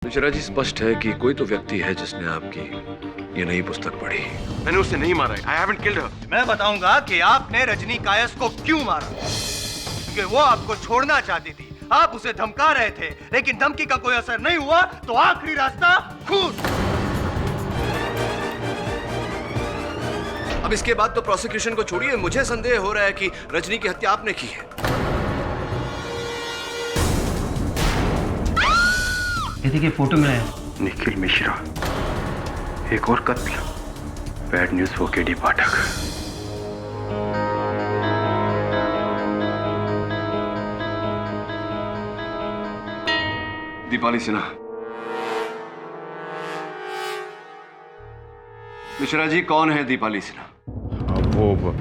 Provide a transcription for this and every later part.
मिश्रा जी, स्पष्ट है कि कोई तो व्यक्ति है जिसने आपकी ये नई पुस्तक पढ़ी। मैंने उसे नहीं मारा है। I haven't killed her. मैं बताऊंगा कि आपने रजनी कायस को क्यों मारा, क्योंकि वो आपको छोड़ना चाहती थी। आप उसे धमका रहे थे, लेकिन धमकी का कोई असर नहीं हुआ, तो आखिरी रास्ता खून। अब इसके बाद तो प्रोसिक्यूशन को छोड़िए, मुझे संदेह हो रहा है कि रजनी की हत्या आपने की है। ये देखिए फोटो मिला है। निखिल मिश्रा, एक और कत्ल। बैड न्यूज फॉर केडी पाठक। दीपाली सिन्हा। मिश्रा जी, कौन है दीपाली सिन्हा? वो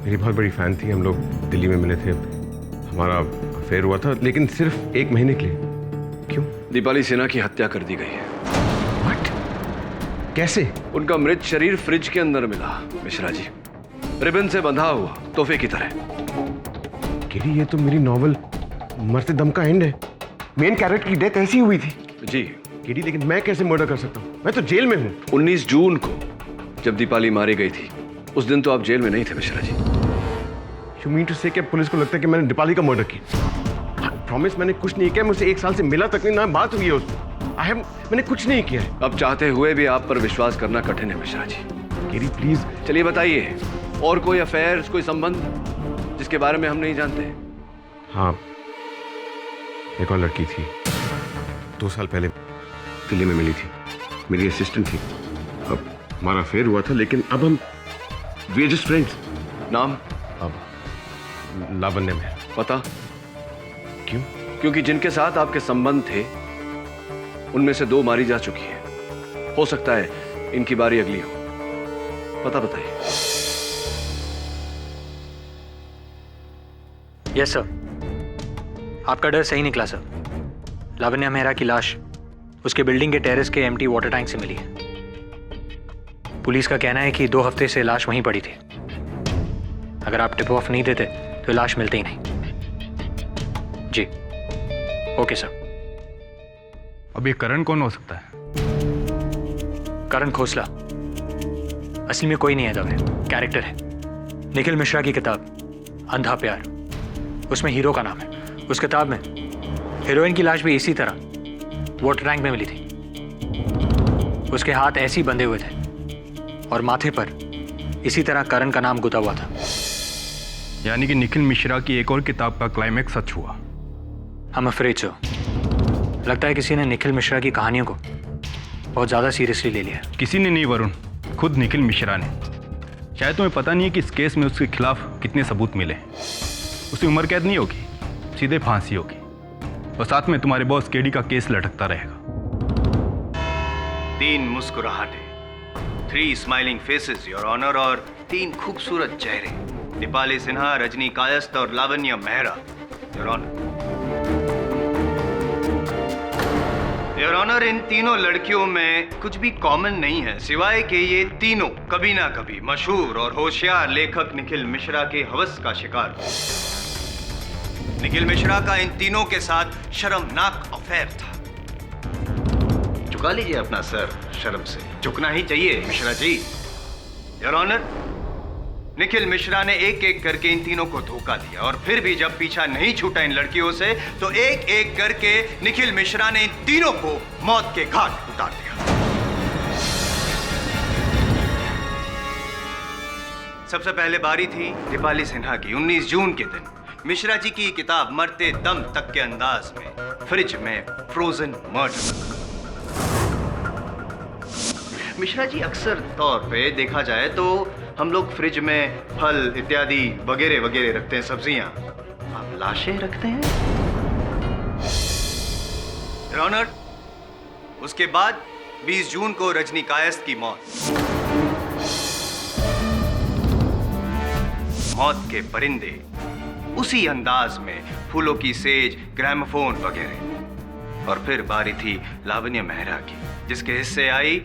मेरी बहुत बड़ी फैन थी। हम लोग दिल्ली में मिले थे, हमारा अफेयर हुआ था, लेकिन सिर्फ 1 महीने के लिए। क्यों? दीपाली सिन्हा की हत्या कर दी गई है। What? कैसे? उनका मृत शरीर फ्रिज के अंदर मिला मिश्रा जी, रिबन से बंधा हुआ, तोहफे की तरह। केडी, ये तो मेरी नॉवल मरते दम का एंड है। मेन कैरेक्टर की डेथ ऐसी हुई थी। जी केडी, लेकिन मैं कैसे मर्डर कर सकता हूँ? मैं तो जेल में हूँ। 19 जून को जब दीपाली मारी गई थी, उस दिन तो आप जेल में नहीं थे Mishra ji. You mean to say कि पुलिस को लगता है कि मैंने दीपाली का मर्डर किया? प्रॉमिस, मैंने कुछ नहीं किया। मुझसे 1 साल से मिला तक नहीं, ना बात हुई है उससे। मैंने कुछ नहीं किया है। अब चाहते हुए भी आप पर विश्वास करना कठिन है मिश्रा जी। KD please. चलिए बताइए, और कोई अफेयर, कोई संबंध जिसके बारे में हम नहीं जानते? हाँ, एक और लड़की थी, 2 साल पहले दिल्ली में मिली थी, मेरी असिस्टेंट थी। अब हमारा अफेयर हुआ था, लेकिन अब हम वी आर जस्ट फ्रेंड्स। नाम? अब लावण्य में। पता? क्यों? क्योंकि जिनके साथ आपके संबंध थे उनमें से 2 मारी जा चुकी है। हो सकता है इनकी बारी अगली हो। पता बताइए। यस सर, आपका डर सही निकला सर। लावण्या मेहरा की लाश उसके बिल्डिंग के टेरेस के एम्प्टी वाटर टैंक से मिली है। पुलिस का कहना है कि 2 हफ्ते से लाश वहीं पड़ी थी। अगर आप टिप ऑफ नहीं देते तो लाश मिलती ही नहीं। जी ओके सर। अब ये करण कौन हो सकता है? करण खोसला असली में कोई नहीं है दवे, कैरेक्टर है। निखिल मिश्रा की किताब अंधा प्यार, उसमें हीरो का नाम है। उस किताब में हीरोइन की लाश भी इसी तरह वाटर टैंक में मिली थी। उसके हाथ ऐसे ही बंधे हुए थे और माथे पर इसी तरह करण का नाम गुथा हुआ था। यानी कि निखिल मिश्रा की एक और किताब का क्लाइमैक्स सच हुआ। हम अफ्रेड सो, लगता है किसी ने निखिल मिश्रा की कहानियों को बहुत ज़्यादा सीरियसली ले लिया। किसी ने नहीं वरुण, खुद निखिल मिश्रा ने। शायद तुम्हें पता नहीं है कि इस केस में उसके खिलाफ कितने सबूत मिले। उसकी उम्र कैद नहीं होगी, सीधे फांसी होगी, और साथ में तुम्हारे बॉस केडी का केस लटकता रहेगा। 3 मुस्कुराहटें, 3 स्माइलिंग फेसेस योर ऑनर, और 3 खूबसूरत चेहरे, दीपाली सिन्हा, रजनी कायस्थ और Lavanya Mehra your honour. Your honour, इन तीनों लड़कियों में कुछ भी कॉमन नहीं है, सिवाय कि ये तीनों कभी ना कभी मशहूर और होशियार लेखक निखिल मिश्रा के हवस का शिकार। निखिल मिश्रा का इन तीनों के साथ शर्मनाक अफेयर था। झुका लीजिए अपना सर, शर्म से झुकना ही चाहिए मिश्रा जी। योर ऑनर, निखिल मिश्रा ने एक एक करके इन तीनों को धोखा दिया, और फिर भी जब पीछा नहीं छूटा इन लड़कियों से, तो एक एक करके निखिल मिश्रा ने इन तीनों को मौत के घाट उतार दिया। सबसे पहले बारी थी दीपाली सिन्हा की। 19 जून के दिन मिश्रा जी की किताब मरते दम तक के अंदाज में फ्रिज में फ्रोजन मर्डर। मिश्रा जी, अक्सर तौर पे देखा जाए तो हम लोग फ्रिज में फल इत्यादि वगैरह वगैरह रखते हैं, सब्जियां। आप लाशें रखते हैं? योर ऑनर, उसके बाद 20 जून को रजनी कायस्थ की मौत के परिंदे उसी अंदाज में, फूलों की सेज, ग्रामोफोन वगैरह। और फिर बारी थी लावण्य मेहरा की, जिसके हिस्से आई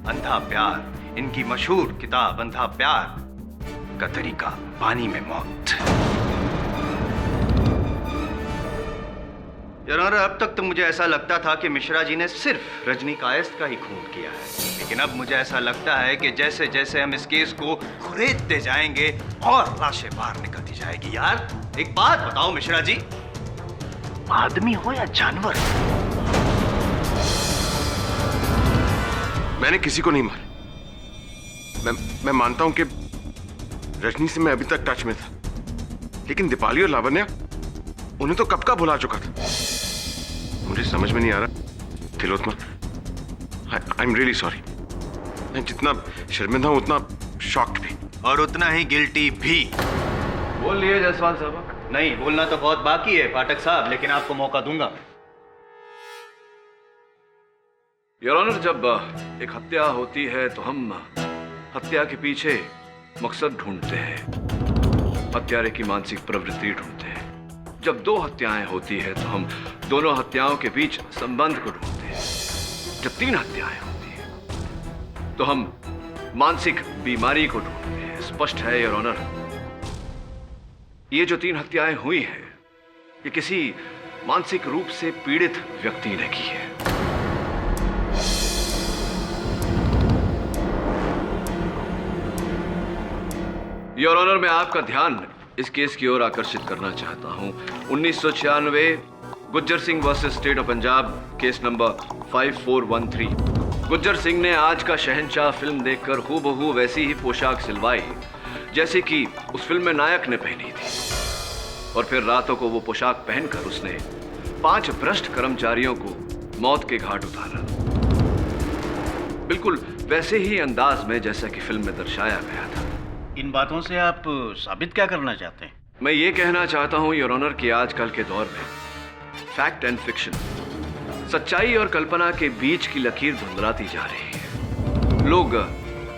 अंधा प्यार, इनकी मशहूर किताब अंधा प्यार का तरीका, पानी में मौत। यार ऑनर, अब तक तो मुझे ऐसा लगता था कि मिश्रा जी ने सिर्फ रजनी कायस्थ का ही खून किया है, लेकिन अब मुझे ऐसा लगता है कि जैसे जैसे हम इस केस को खुरेदते जाएंगे और लाशें बाहर निकलती जाएगी। यार एक बात बताओ मिश्रा जी, आदमी हो या जानवर? मैंने किसी को नहीं मारा। मैं मानता हूं कि रजनी से मैं अभी तक टच में था, लेकिन दीपाली और लावण्या, उन्हें तो कब का भुला चुका था। मुझे समझ में नहीं आ रहा Tilottama, I am really sorry. मैं जितना शर्मिंदा हूं उतना शॉक्ड भी, और उतना ही गिल्टी भी। बोल लिए जायसवाल साहब? नहीं, बोलना तो बहुत बाकी है पाठक साहब, लेकिन आपको मौका दूंगा। योर ऑनर, जब एक हत्या होती है तो हम हत्या के पीछे मकसद ढूंढते हैं, हत्यारे की मानसिक प्रवृत्ति ढूंढते हैं। जब दो हत्याएं होती है तो हम दोनों हत्याओं के बीच संबंध को ढूंढते हैं। जब तीन हत्याएं होती हैं तो हम मानसिक बीमारी को ढूंढते हैं। स्पष्ट है योर ऑनर, ये जो तीन हत्याएं हुई हैं, ये किसी मानसिक रूप से पीड़ित व्यक्ति ने की है। योर ऑनर, मैं आपका ध्यान इस केस की ओर आकर्षित करना चाहता हूं। 1996 Gujjar Singh versus state of Punjab, case number 5413। Gujjar Singh ने आज का शहंशाह फिल्म देखकर हूबहू वैसी ही पोशाक सिलवाई जैसे कि उस फिल्म में नायक ने पहनी थी, और फिर रातों को वो पोशाक पहनकर उसने 5 भ्रष्ट कर्मचारियों को मौत के घाट उतारा, बिल्कुल वैसे ही अंदाज में जैसा कि फिल्म में दर्शाया गया था। इन बातों से आप साबित क्या करना चाहते हैं? मैं ये कहना चाहता हूं योर ऑनर कि आजकल के दौर में फैक्ट एंड फिक्शन, सच्चाई और कल्पना के बीच की लकीर धुंधलाती जा रही है। लोग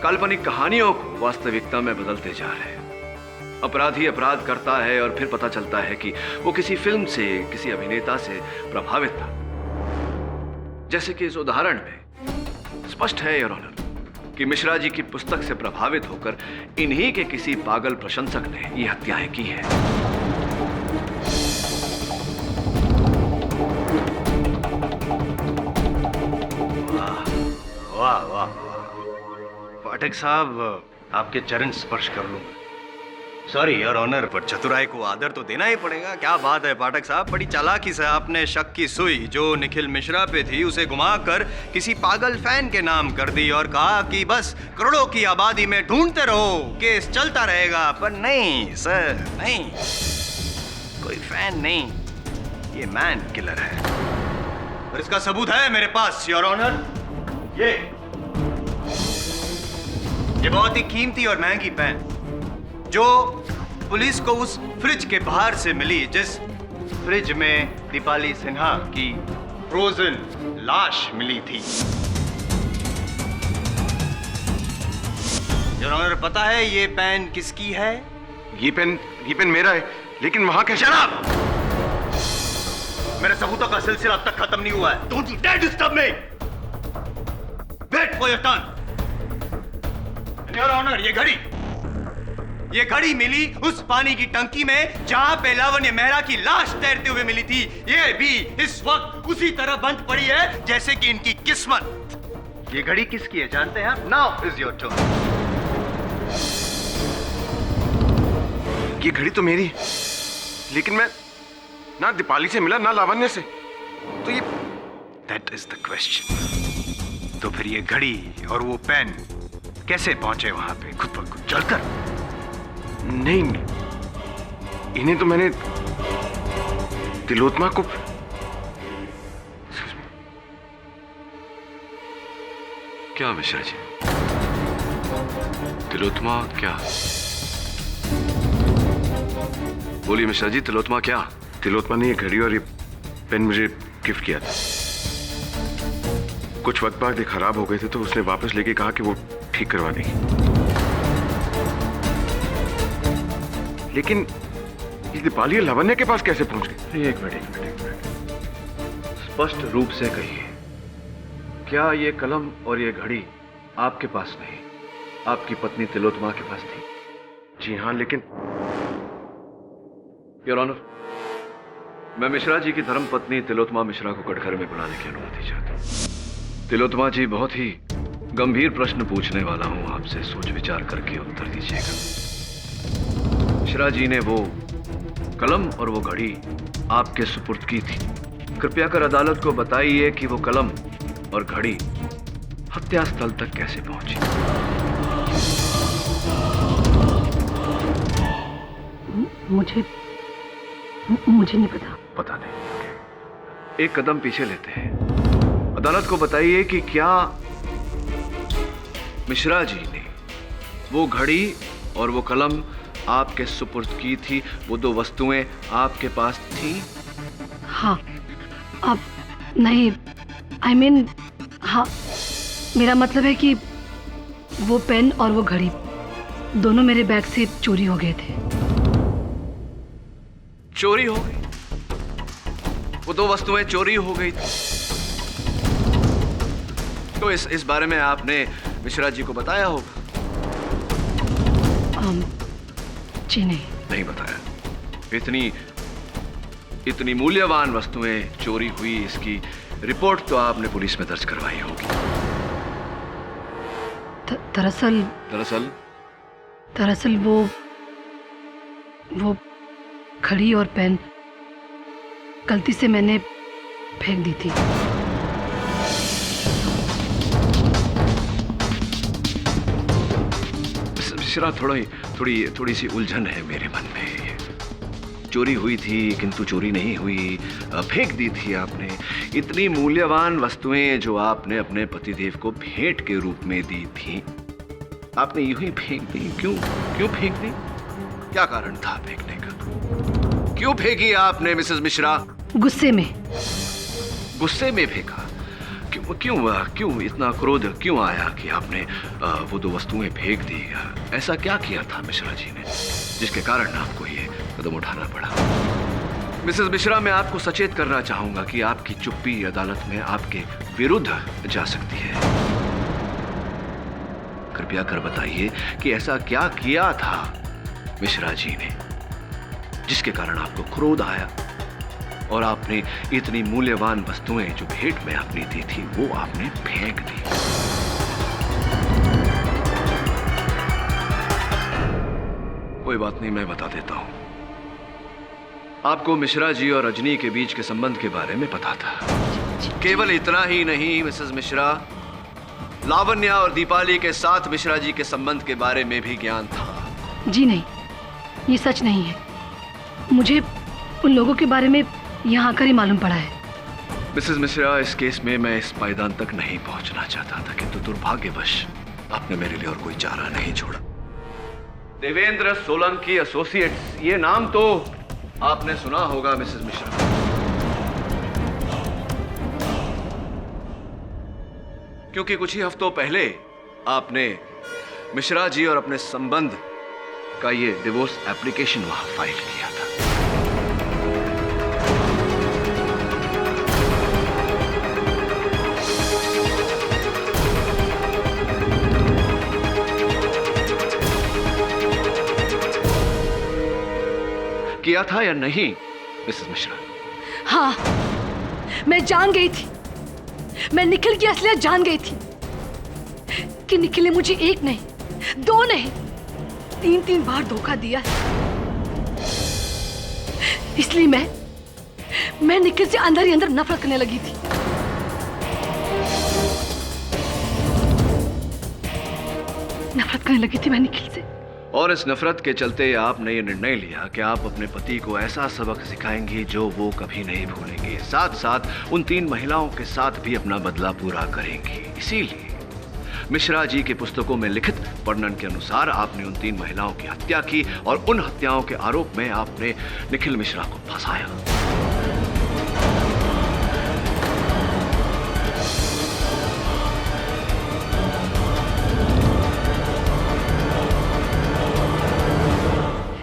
काल्पनिक कहानियों को वास्तविकता में बदलते जा रहे हैं। अपराधी अपराध करता है और फिर पता चलता है कि वो किसी फिल्म से, किसी अभिनेता से प्रभावित था। जैसे कि इस उदाहरण में स्पष्ट है योर ऑनर कि मिश्रा जी की पुस्तक से प्रभावित होकर इन्हीं के किसी पागल प्रशंसक ने ये हत्याएं की हैं। वाह वाह वाह, पाठक साहब आपके चरण स्पर्श कर लूंगा। सॉरी योर ऑनर, पर चतुराई को आदर तो देना ही पड़ेगा। क्या बात है पाठक साहब, बड़ी चालाकी से आपने शक की सुई जो निखिल मिश्रा पे थी उसे घुमाकर किसी पागल फैन के नाम कर दी और कहा कि बस करोड़ों की आबादी में ढूंढते रहो, केस चलता रहेगा। पर नहीं सर, नहीं, कोई फैन नहीं, ये मैन किलर है, और इसका सबूत है मेरे पास योर ऑनर। ये बहुत ही कीमती और महंगी पेन जो पुलिस को उस फ्रिज के बाहर से मिली, जिस फ्रिज में दीपाली सिन्हा की फ्रोजन लाश मिली थी। योर ऑनर, पता है ये पेन किसकी है? ये पेन मेरा है, लेकिन वहां कैसे? शराब! मेरे सबूतों का सिलसिला अब तक खत्म नहीं हुआ है। Don't you dare disturb me! Wait for your turn. Your honour, ये घड़ी मिली उस पानी की टंकी में जहां पे लावण्य मेहरा की लाश तैरते हुए मिली थी। ये भी इस वक्त उसी तरह बंद पड़ी है जैसे कि इनकी किस्मत। ये घड़ी किसकी है जानते हैं आप? Now is your turn. ये घड़ी तो मेरी है, लेकिन मैं ना दीपाली से मिला ना लावण्य से, तो ये दैट इज द क्वेश्चन। तो फिर ये घड़ी और वो पेन कैसे पहुंचे वहां पे खुद ब खुद चलकर? नहीं, इन्हें तो मैंने तिलोत्मा को क्या मिश्रा जी? तिलोत्मा क्या? बोलिए मिश्रा जी, तिलोत्मा क्या? तिलोत्मा ने ये घड़ी और ये पेन मुझे गिफ्ट किया था। कुछ वक्त बाद ये खराब हो गए थे तो उसने वापस लेके कहा कि वो ठीक करवा देगी। लेकिन ये दीपाली और लावण्य के पास कैसे पहुंच गए? एक मिनट। स्पष्ट रूप से कहिए, क्या ये कलम और ये घड़ी आपके पास नहीं, आपकी पत्नी तिलोत्मा के पास थी? जी हाँ, लेकिन योर ऑनर, मैं मिश्रा जी की धर्मपत्नी तिलोत्तमा मिश्रा को कटघरे में बुलाने की अनुमति चाहता हूँ। तिलोत्तमा जी, बहुत ही गंभीर प्रश्न पूछने वाला हूँ आपसे, सोच विचार करके उत्तर दीजिएगा। मिश्रा जी ने वो कलम और वो घड़ी आपके सुपुर्द की थी। कृपया कर अदालत को बताइए कि वो कलम और घड़ी हत्यास्थल तक कैसे पहुंची। मुझे नहीं पता। पता नहीं। एक कदम पीछे लेते हैं। अदालत को बताइए कि क्या मिश्रा जी ने वो घड़ी और वो कलम आपके सुपुर्द की थी? वो दो वस्तुएं आपके पास थी? हाँ। अब नहीं, I mean, हाँ, मेरा मतलब है कि वो पेन और वो घड़ी दोनों मेरे बैग से चोरी हो गए थे। चोरी हो गई? वो दो वस्तुएं चोरी हो गई थी? तो इस बारे में आपने मिश्रा जी को बताया होगा? जी नहीं बताया। इतनी मूल्यवान वस्तुएं चोरी हुई, इसकी रिपोर्ट तो आपने पुलिस में दर्ज करवाई होगी। दरअसल वो घड़ी और पेन गलती से मैंने फेंक दी थी। मिश्रा, थोड़ी सी उलझन है मेरे मन में। चोरी हुई थी किंतु चोरी नहीं हुई, फेंक दी थी आपने। इतनी मूल्यवान वस्तुएं जो आपने अपने पतिदेव को भेंट के रूप में दी थी, आपने यूं ही फेंक दी। क्यों फेंक दी? क्या कारण था फेंकने का? क्यों फेंकी आपने मिसेस मिश्रा? गुस्से में फेंका? क्यों इतना क्रोध क्यों आया कि आपने वो दो वस्तुएं फेंक दी? ऐसा क्या किया था मिश्रा जी ने जिसके कारण आपको ये कदम उठाना पड़ा? मिसेस मिश्रा, मैं आपको सचेत करना चाहूंगा कि आपकी चुप्पी अदालत में आपके विरुद्ध जा सकती है। कृपया कर बताइए कि ऐसा क्या किया था मिश्रा जी ने जिसके कारण आपको क्रोध आया और आपने इतनी मूल्यवान वस्तुएं जो भेंट में आपने दी थी वो आपने फेंक दी। कोई बात नहीं, मैं बता देता हूं। आपको मिश्रा जी और रजनी के बीच के संबंध के बारे में पता था। केवल इतना ही नहीं मिसेस मिश्रा, लावण्या और दीपाली के साथ मिश्रा जी के संबंध के बारे में भी ज्ञान था। जी नहीं, ये सच नहीं है। मुझे उन लोगों के बारे में यहाँ आकर ही मालूम पड़ा है। मिसेस मिश्रा, इस केस में मैं इस पायदान तक नहीं पहुंचना चाहता था, किंतु दुर्भाग्यवश आपने मेरे लिए और कोई चारा नहीं छोड़ा। देवेंद्र सोलंकी एसोसिएट्स, ये नाम तो आपने सुना होगा मिसेस मिश्रा। क्योंकि कुछ ही हफ्तों पहले आपने मिश्रा जी और अपने संबंध का ये डिवोर्स एप्लीकेशन वहां फाइल किया था। किया था या नहीं मिसेस मिश्रा? हाँ, मैं जान गई थी, मैं निखिल की असलियत जान गई थी कि निखिल ने मुझे एक नहीं, दो नहीं, तीन बार धोखा दिया। इसलिए मैं निखिल से अंदर ही अंदर नफरत करने लगी थी। मैं निखिल से। और इस नफरत के चलते आपने ये निर्णय लिया कि आप अपने पति को ऐसा सबक सिखाएंगी जो वो कभी नहीं भूलेंगे। साथ साथ उन 3 महिलाओं के साथ भी अपना बदला पूरा करेंगी। इसीलिए मिश्रा जी की पुस्तकों में लिखित वर्णन के अनुसार आपने उन 3 महिलाओं की हत्या की और उन हत्याओं के आरोप में आपने निखिल मिश्रा को फंसाया।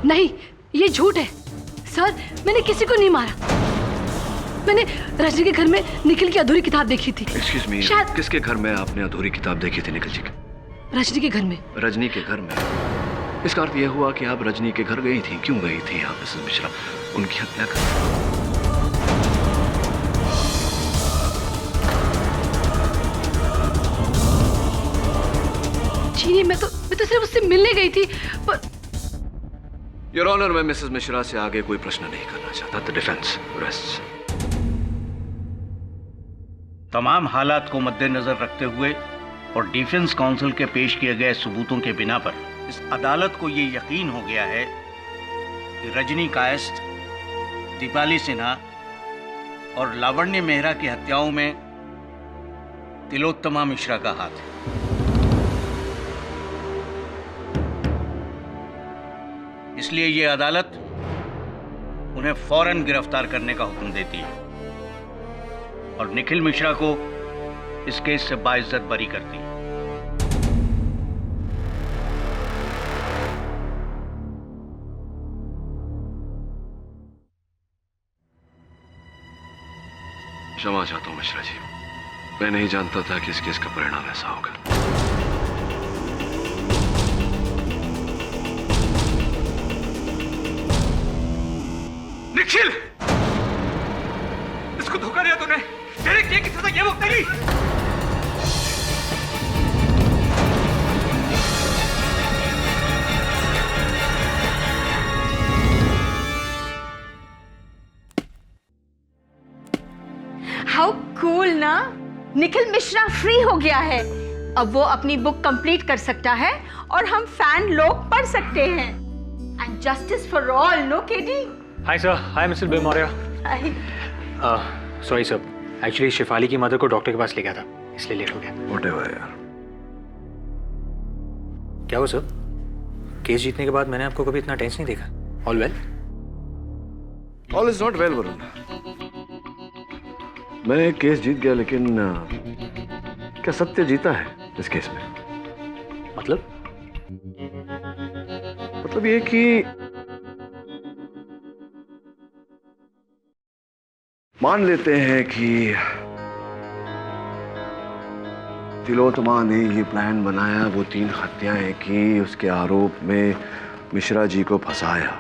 नहीं, ये झूठ है सर, मैंने किसी को नहीं मारा। मैंने रजनी के घर में निखिल की अधूरी किताब देखी थी। एक्सक्यूज मी, शायद किसके घर में आपने अधूरी किताब देखी थी निखिल जी के? रजनी के घर में। रजनी के घर में? इसका अर्थ यह हुआ कि आप रजनी के घर गई थी। क्यों गई थी आप मिसेस मिश्रा? उनकी हत्या कर थी नहीं, मैं तो सिर्फ उससे मिलने गई थी। पर योर ऑनर, मैं मिसेस मिश्रा से आगे कोई प्रश्न नहीं करना चाहता। The defence rests. तमाम हालात को मद्देनजर रखते हुए और डिफेंस काउंसिल के पेश किए गए सबूतों के बिना पर इस अदालत को ये यकीन हो गया है कि रजनी कायस्थ, दीपाली सिन्हा और लावण्य मेहरा की हत्याओं में तिलोत्तमा मिश्रा का हाथ है। इसलिए ये अदालत उन्हें फौरन गिरफ्तार करने का हुक्म देती है और निखिल मिश्रा को इस केस से बाइज्जत बरी करती है। क्षमा चाहता हूं मिश्रा जी, मैं नहीं जानता था कि इस केस का परिणाम ऐसा होगा। निखिल, इसको धोखा दिया तूने। तेरे किए की सजा ये वो तेरी। हाउ कूल ना, निखिल मिश्रा फ्री हो गया है। अब वो अपनी बुक कंप्लीट कर सकता है और हम फैन लोग पढ़ सकते हैं। And justice for all, no KD? Hi sir, hi Mister Bill Maurya. Sorry sir, actually Shifali की मदर को डॉक्टर के पास ले गया था, इसलिए लेट हो गया। व्हाटएवर यार। क्या हो सर, केस जीतने के बाद मैंने आपको कभी इतना टेंस नहीं देखा। All well? All is not well Varun. मैं केस जीत गया, लेकिन क्या सत्य जीता है इस केस में? मतलब ये कि मान लेते हैं कि तिलोत्तमा ने ये प्लान बनाया, वो 3 हत्याएं की, उसके आरोप में मिश्रा जी को फंसाया।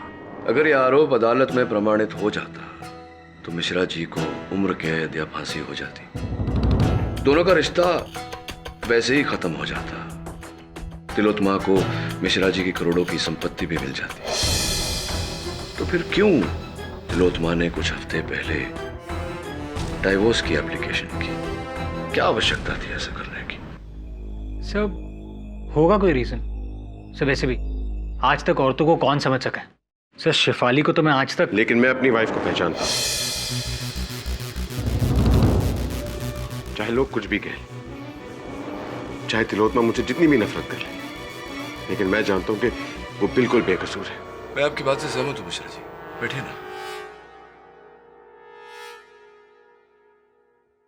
अगर ये आरोप अदालत में प्रमाणित हो जाता तो मिश्रा जी को उम्र कैद या फांसी हो जाती। दोनों का रिश्ता वैसे ही खत्म हो जाता। तिलोत्तमा को मिश्रा जी की करोड़ों की संपत्ति भी मिल जाती। तो फिर क्यों तिलोत्तमा ने कुछ हफ्ते पहले डाइवोर्स की एप्लीकेशन की? क्या आवश्यकता थी ऐसा करने की? सर होगा कोई रीजन। सर वैसे भी आज तक औरतों को कौन समझ सका है? सर शिफाली को तो मैं आज तक। लेकिन मैं अपनी वाइफ को पहचानता हूं, चाहे लोग कुछ भी कहें, चाहे तिलोत्तमा मुझे जितनी भी नफरत कर ले, लेकिन मैं जानता हूं कि वो बिल्कुल बेकसूर है। मैं आपकी बात से सहमत हूं मिश्रा जी, बैठिए ना।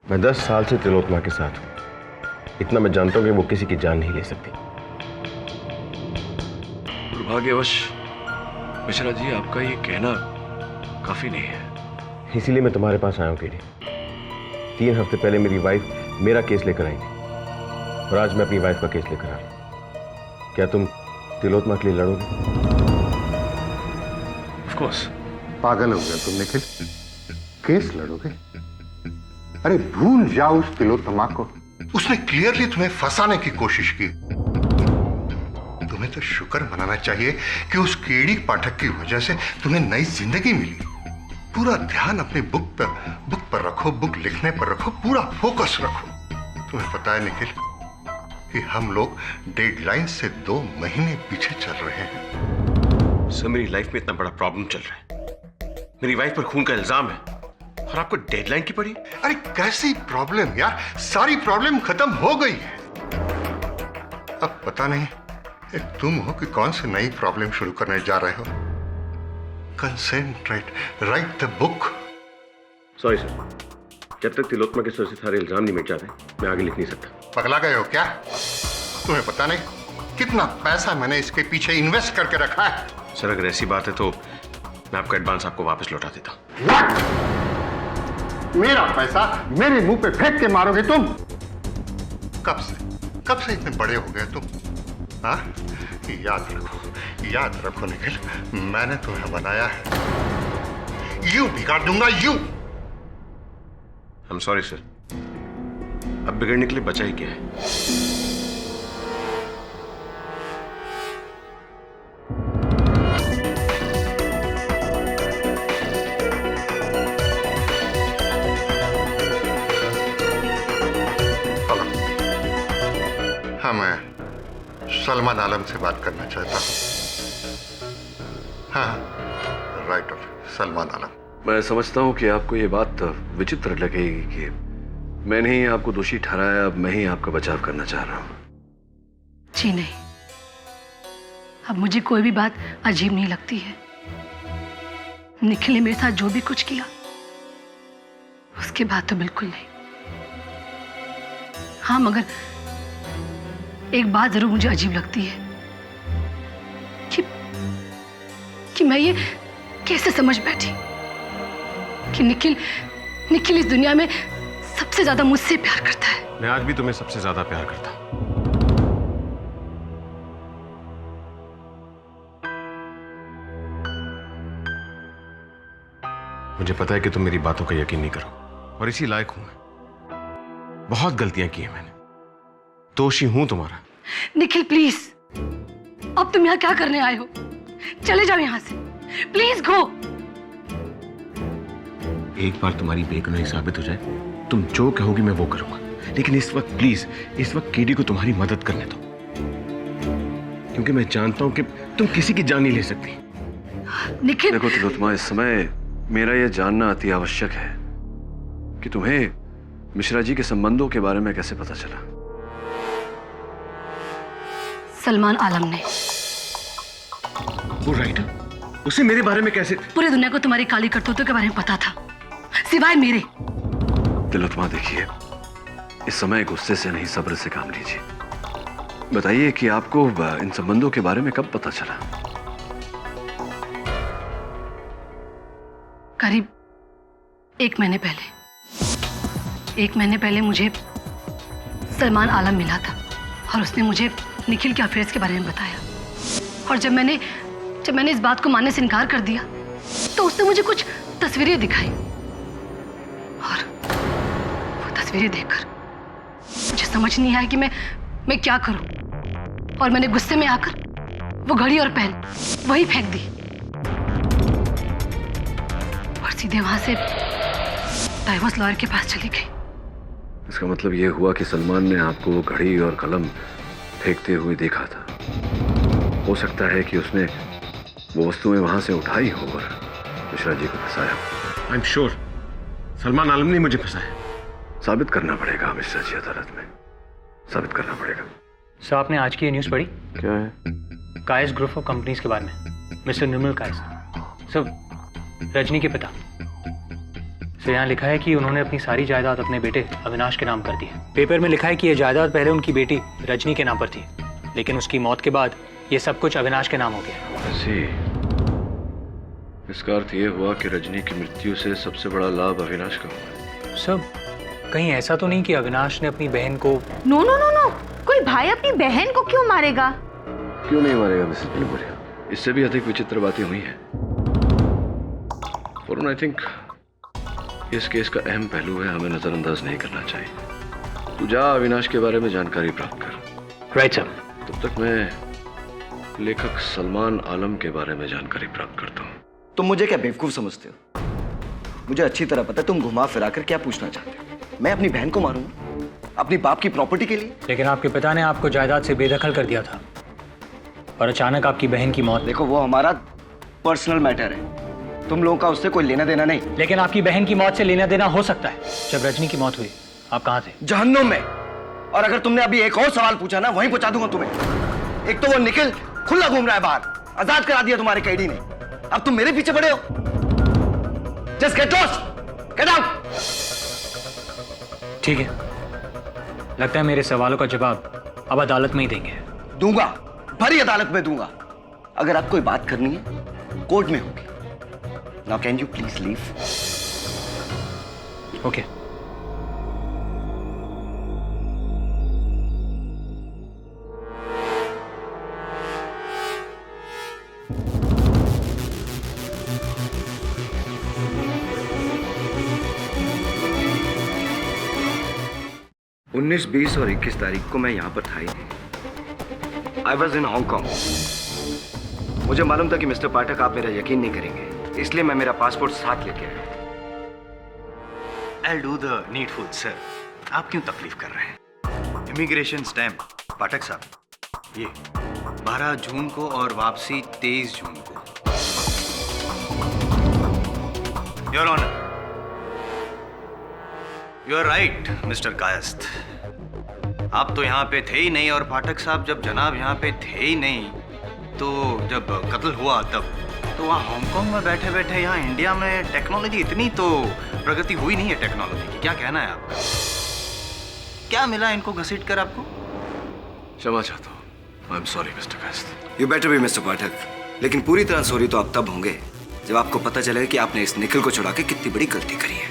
मैं 10 साल से तिलोत्तमा के साथ हूं, इतना मैं जानता हूं कि वो किसी की जान नहीं ले सकती। दुर्भाग्यवश मिश्रा जी, आपका ये कहना काफी नहीं है। इसीलिए मैं तुम्हारे पास आया हूं केडी। 3 हफ्ते पहले मेरी वाइफ मेरा केस लेकर आई थी और आज मैं अपनी वाइफ का केस लेकर आ रहा हूं। क्या तुम तिलोत्तमा के लिए लड़ोगे? Of course. पागल हो गया तुम निखिल, केस लड़ोगे? अरे भूल जाओ उस तिलोत्तमा को, उसने क्लियरली तुम्हें फंसाने की कोशिश की। तुम्हें तो शुक्र मनाना चाहिए कि उस केडी पाठक की वजह से तुम्हें नई जिंदगी मिली। पूरा ध्यान अपनी बुक पर रखो, बुक लिखने पर रखो, पूरा फोकस रखो। तुम्हें पता है निखिल कि हम लोग डेडलाइन से 2 महीने पीछे चल रहे हैं। सर मेरी लाइफ में इतना बड़ा प्रॉब्लम चल रहा है, मेरी वाइफ पर खून का इल्जाम है और आपको डेडलाइन की पड़ी? अरे कैसी प्रॉब्लम यार, सारी प्रॉब्लम खत्म हो गई है। अब पता नहीं तुम हो कि कौन सी नई प्रॉब्लम शुरू करने जा रहे हो। Concentrate, right the book. Sorry sir, जब तक तिलोत्तमा के सर से सारे इल्जाम नहीं मिट जाते मैं आगे लिख नहीं सकता। पगला गए हो क्या? तुम्हें पता नहीं कितना पैसा मैंने इसके पीछे इन्वेस्ट करके रखा है। सर अगर ऐसी बात है तो मैं आपका एडवांस आपको वापस लौटा देता। मेरा पैसा मेरे मुंह पे फेंक के मारोगे तुम? कब से इतने बड़े हो गए तुम? हाँ, याद रखो निखिल, मैंने तुम्हें बनाया है। यूं बिगाड़ दूंगा, यूं। आई एम सॉरी सर, अब बिगड़ने के लिए बचा ही क्या है? हाँ, मैं सलमान आलम से बात करना चाहता हूँ। हाँ, राइट ऑफ सलमान आलम। मैं समझता हूँ कि आपको ये बात विचित्र लगेगी कि मैंने ही आपको दोषी ठहराया, अब मैं ही आपका बचाव करना चाह रहा हूँ। जी नहीं, अब मुझे कोई भी बात अजीब नहीं लगती है। निखिल ने मेरे साथ जो भी कुछ किया उसके बाद तो बिल्कुल नहीं। हाँ, मगर एक बात जरूर मुझे अजीब लगती है कि मैं ये कैसे समझ बैठी कि निखिल इस दुनिया में सबसे ज्यादा मुझसे प्यार करता है। मैं आज भी तुम्हें सबसे ज्यादा प्यार करता हूं। मुझे पता है कि तुम मेरी बातों का यकीन नहीं करो, और इसी लायक हूं मैं। बहुत गलतियां की हैं मैंने, दोषी हूं तुम्हारा। निखिल प्लीज, अब तुम यहाँ क्या करने आए हो? चले जाओ यहाँ से, प्लीज गो। एक बार तुम्हारी बेगुनाही साबित हो जाए, तुम जो कहोगी मैं वो करूंगा, लेकिन इस वक्त प्लीज, इस वक्त केडी को तुम्हारी मदद करने दो, क्योंकि मैं जानता हूं कि तुम किसी की जान नहीं ले सकती। निखिल देखो तिलोत्तमा, इस समय मेरा यह जानना अति आवश्यक है कि तुम्हें मिश्रा जी के संबंधों के बारे में कैसे पता चला? सलमान आलम ने। वो राइटर, उसे मेरे बारे में कैसे? पूरी दुनिया को तुम्हारी काली करतूतों के बारे में पता था, सिवाय मेरे। तिलोत्तमा देखिए, इस समय गुस्से से नहीं सब्र से काम लीजिए। बताइए कि आपको इन संबंधों के बारे में कब पता चला? करीब 1 महीने पहले। 1 महीने पहले मुझे सलमान आलम मिला था और उसने मुझे निखिल के अफेयर्स के बारे में बताया। और जब मैंने इस बात को मानने से इनकार कर दिया तो उसने मुझे कुछ तस्वीरें दिखाई, और वो तस्वीरें देखकर मुझे समझ नहीं आया कि मैं क्या करूं। और मैंने गुस्से में आकर वो घड़ी और पेन वही फेंक दी और सीधे वहां से डाइवोर्स लॉयर के पास चली गई। इसका मतलब ये हुआ कि सलमान ने आपको वो घड़ी और कलम फेंकते हुए देखा था। हो सकता है कि उसने वो वस्तुएं वहां से उठाई हो और मिश्रा जी को फंसाया। आई एम श्योर सलमान आलम ने मुझे फंसाया। साबित करना पड़ेगा मिश्रा जी, अदालत में साबित करना पड़ेगा। सर, आपने आज की ये न्यूज़ पढ़ी? क्या है? कायस ग्रुप ऑफ कंपनीज के बारे में। मिस्टर निर्मल कायस, सर, रजनी के पिता। सर, यहाँ लिखा है कि उन्होंने अपनी सारी जायदाद अपने बेटे अविनाश के नाम कर दी है। पेपर में लिखा है कि यह जायदाद पहले उनकी बेटी रजनी के नाम पर थी, लेकिन उसकी मौत के बाद ये सब कुछ अविनाश के नाम हो गया। ऐसी, इसका अर्थ ये हुआ कि रजनी की मृत्यु से सबसे बड़ा लाभ अविनाश का हुआ। सब कहीं ऐसा तो नहीं कि अविनाश ने अपनी बहन को? नो नो नो नो, कोई भाई अपनी बहन को क्यों मारेगा? क्यों नहीं मारेगा मिसेस बिलबुरिया? इससे भी अधिक विचित्र बातें हुई हैं। और आई थिंक इस केस का अहम पहलू है, हमें नजरअंदाज नहीं करना चाहिए। तू जा अविनाश के बारे में जानकारी प्राप्त कर। Right sir. तब तक मैं लेखक सलमान आलम के बारे में जानकारी प्राप्त करता हूँ। तुम मुझे क्या बेवकूफ समझते हो? मुझे अच्छी तरह पता है तुम घुमा फिरा कर क्या पूछना चाहते हो। मैं अपनी बहन को मारूंगा अपनी बाप की प्रॉपर्टी के लिए? लेकिन आपके पिता ने आपको जायदाद से बेदखल कर दिया था और अचानक आपकी बहन की मौत। देखो, वो हमारा पर्सनल मैटर है, तुम लोगों का उससे कोई लेना देना नहीं। लेकिन आपकी बहन की मौत से लेना देना हो सकता है। जब रजनी की मौत हुई आप कहाँ थे? जहन्नुम में। और अगर तुमने अभी एक और सवाल पूछा ना, वहीं पहुंचा दूंगा तुम्हें। एक तो वो निखिल खुला घूम रहा है बाहर, आजाद करा दिया तुम्हारे कैडी ने, अब तुम मेरे पीछे पड़े हो। Just get lost, get out. ठीक है, लगता है मेरे सवालों का जवाब अब अदालत में ही देंगे। दूंगा, भरी अदालत में दूंगा। अगर आपको कोई बात करनी है कोर्ट में होगी। Now can you please leave? Okay. उन्नीस, 20 और 21 तारीख को मैं यहां पर था ही नहीं। I was in Hong Kong. मुझे मालूम था कि मिस्टर पाठक आप मेरा यकीन नहीं करेंगे, इसलिए मैं मेरा पासपोर्ट साथ लेके आया। I'll do the needful, sir. आप क्यों तकलीफ कर रहे हैं? इमिग्रेशन स्टैम्प पाठक साहब, ये 12 जून को और वापसी 23 जून को। Your honour, you are right Mister Kayastha. आप तो यहाँ पे थे ही नहीं, और पाठक साहब जब जनाब यहाँ पे थे ही नहीं तो जब कत्ल हुआ तब तो वहाँ हांगकांग में बैठे बैठे यहाँ इंडिया में टेक्नोलॉजी इतनी तो प्रगति हुई नहीं है टेक्नोलॉजी की। क्या कहना है आपका? क्या मिला इनको घसीट कर आपको? क्षमा चाहता हूँ। I am sorry Mr Kayasth. You better be Mr Pathak, लेकिन पूरी तरह सॉरी तो आप तब होंगे जब आपको पता चलेगा कि आपने इस निखिल को छुड़ा के कितनी बड़ी गलती करी है।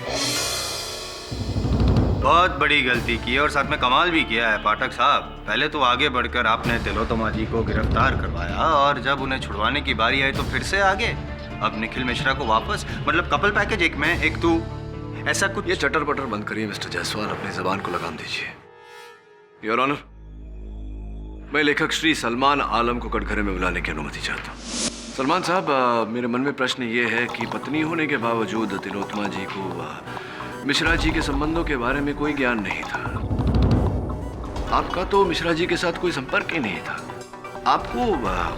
बहुत बड़ी गलती की है और साथ में कमाल भी किया है पाठक साहब। पहले तो आगे बढ़कर आपने तिलोत्तमा जी को गिरफ्तार करवाया, और जब उन्हें छुड़वाने की बारी आई तो फिर से आगे। अब निखिल मिश्रा को वापस, मतलब कपल पैकेज, एक मैं एक तू, ऐसा कुछ। ये चटर पटर बंद करिए मिस्टर जायसवाल, अपनी जबान को लगाम दीजिए। योर ऑनर, मैं लेखक श्री सलमान आलम को कटघरे में बुलाने की अनुमति चाहता हूँ। सलमान साहब, मेरे मन में प्रश्न ये है कि पत्नी होने के बावजूद तिलोत्तमा जी को मिश्रा जी के संबंधों के बारे में कोई ज्ञान नहीं था। आपका तो मिश्रा जी के साथ कोई संपर्क ही नहीं था। आपको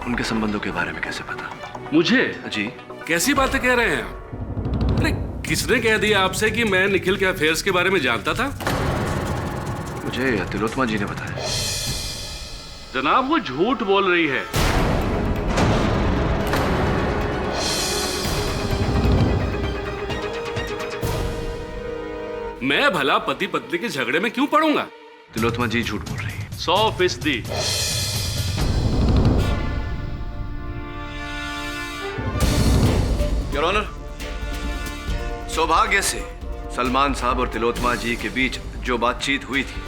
उनके संबंधों के बारे में कैसे पता? मुझे? जी। कैसी बातें कह रहे हैं आप? अरे किसने कह दिया आपसे कि मैं निखिल के अफेयर्स के बारे में जानता था? मुझे तिलोत्तमा जी ने बताया। जनाब, वो झूठ बोल रही है। मैं भला पति पत्नी के झगड़े में क्यों पड़ूंगा? तिलोत्तमा जी झूठ बोल रही है। 100%। योर ऑनर, सौभाग्य से सलमान साहब और तिलोत्तमा जी के बीच जो बातचीत हुई थी,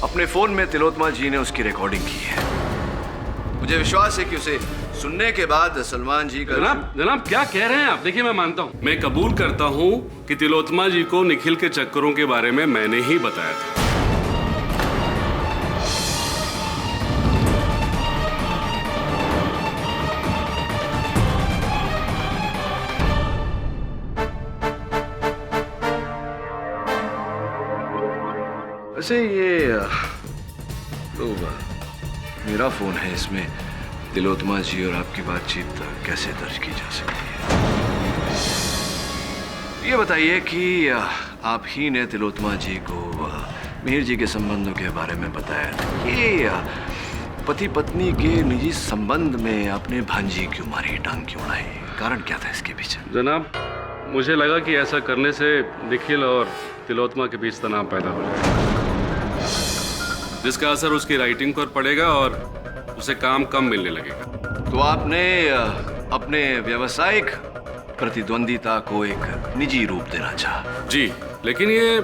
अपने फोन में तिलोत्तमा जी ने उसकी रिकॉर्डिंग की है। मुझे विश्वास है कि उसे सुनने के बाद सलमान जी का। जनाब क्या कह रहे हैं आप? देखिए, मैं मानता हूं, मैं कबूल करता हूं कि तिलोत्तमा जी को निखिल के चक्करों के बारे में मैंने ही बताया था। वैसे ये तो मेरा फोन है, इसमें तिलोत्तमा जी और आपकी बातचीत कैसे दर्ज की जा सकती है? ये बताइए कि आप ही ने तिलोत्तमा जी को मिहिर जी के संबंधों के बारे में बताया था। ये पति पत्नी के निजी संबंध में आपने भांजी क्यों मारी, टांग क्यों उड़ाई? कारण क्या था इसके पीछे? जनाब, मुझे लगा कि ऐसा करने से निखिल और तिलोत्तमा के बीच तनाव पैदा हो जाएगा, जिसका असर उसकी राइटिंग पर पड़ेगा और उसे काम कम मिलने लगेगा। तो आपने अपने व्यावसायिक प्रतिद्वंदिता को एक निजी रूप देना चाहा? जी, लेकिन ये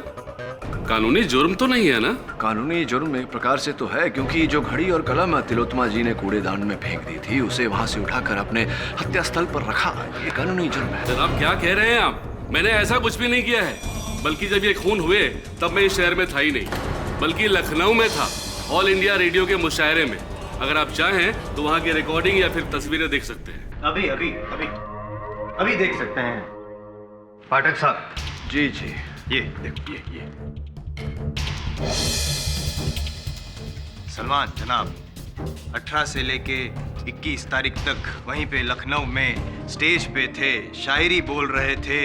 कानूनी जुर्म तो नहीं है ना? कानूनी जुर्म एक प्रकार से तो है, क्योंकि जो घड़ी और कलम तिलोत्तमा जी ने कूड़ेदान में फेंक दी थी, उसे वहां से उठाकर अपने हत्या स्थल पर रखा। ये कानूनी जुर्म है। जनाब क्या कह रहे हैं आप? मैंने ऐसा कुछ भी नहीं किया है। बल्कि जब ये खून हुए तब मैं इस शहर में था ही नहीं, बल्कि लखनऊ में था, ऑल इंडिया रेडियो के मुशायरे में। अगर आप चाहें तो वहाँ की रिकॉर्डिंग या फिर तस्वीरें देख सकते हैं। अभी देख सकते हैं पाठक साहब। जी जी, ये देखो, ये सलमान जनाब 18 से लेके 21 तारीख तक वहीं पे लखनऊ में स्टेज पे थे, शायरी बोल रहे थे।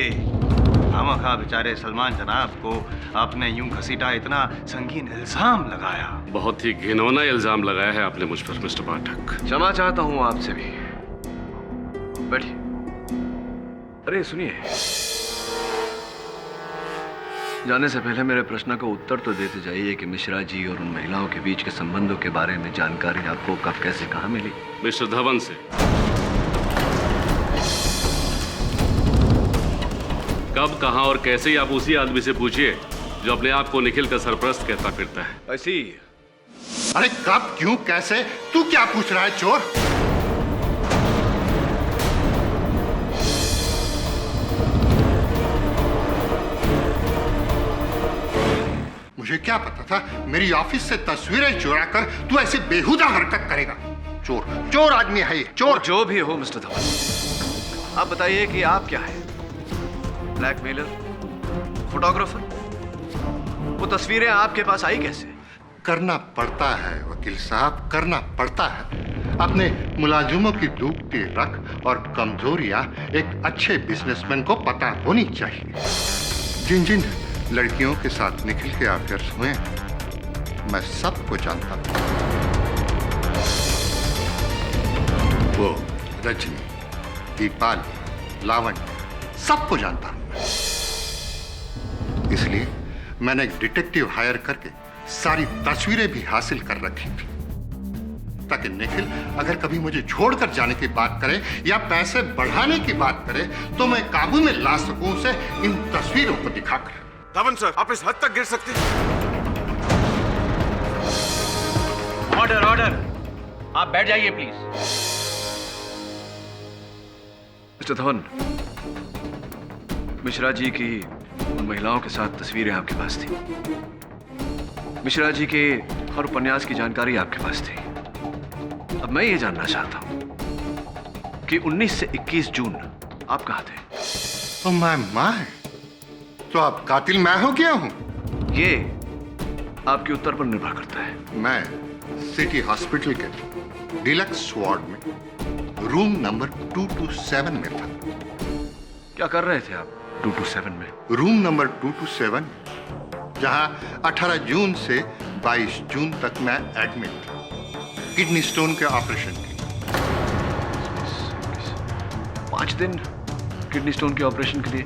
खामखा बेचारे सलमान जनाब को आपने यूं घसीटा, इतना संगीन इल्जाम लगाया। बहुत ही घिनौना इल्जाम लगाया है आपने मुझ पर मिस्टर पाठक। क्षमा चाहता हूं आपसे भी। बैठिए। अरे सुनिए, जाने से पहले मेरे प्रश्न का उत्तर तो देते जाइए कि मिश्रा जी और उन महिलाओं के बीच के संबंधों के बारे में जानकारी आपको कब, कैसे, कहाँ मिली? मिस्टर धवन से। कब, कहाँ और कैसे ही आप उसी आदमी से पूछिए जो अपने आप को निखिल का सरपरस्त कहता फिरता है। ऐसी। अरे कब, क्यों, कैसे? तू क्या पूछ रहा है चोर? मुझे क्या पता था मेरी ऑफिस से तस्वीरें चुरा कर तू ऐसी बेहुदा हरकत करेगा? चोर, चोर आदमी है ये, चोर। जो भी हो मिस्टर धवन, आप बताइए कि आप क्या है? Blackmailer, photographer? वो तस्वीरें आपके पास आई कैसे? करना पड़ता है वकील साहब, करना पड़ता है। अपने मुलाजिमों की डूबती रख और कमजोरियां एक अच्छे बिजनेसमैन को पता होनी चाहिए। जिन जिन लड़कियों के साथ निखिल के अफेयर्स हुए मैं सबको जानता हूं। वो रजनी, दीपाली, लावण्य सबको जानता हूं मैं। इसलिए मैंने एक डिटेक्टिव हायर करके सारी तस्वीरें भी हासिल कर रखी थी, ताकि निखिल अगर कभी मुझे छोड़कर जाने की बात करे या पैसे बढ़ाने की बात करे तो मैं काबू में ला सकूं उसे इन तस्वीरों को दिखाकर। धवन सर, आप इस हद तक गिर सकते हैं? ऑर्डर ऑर्डर, आप बैठ जाइए प्लीज। मिस्टर धवन, मिश्रा जी की उन महिलाओं के साथ तस्वीरें आपके पास थी। मिश्रा जी के हर उपन्यास की जानकारी आपके पास थी। अब मैं ये जानना चाहता हूं कि 19 से 21 जून आप कहां थे? तो मैं तो आप कातिल मैं हो क्या हूं? ये आपके उत्तर पर निर्भर करता है। मैं सिटी हॉस्पिटल के डिलक्स वार्ड में रूम नंबर 227 में था। क्या कर रहे थे आप 227 में? रूम नंबर 227 जहां 18 जून से 22 जून तक मैं एडमिट था, किडनी स्टोन के ऑपरेशन की। 5 दिन किडनी स्टोन के ऑपरेशन के लिए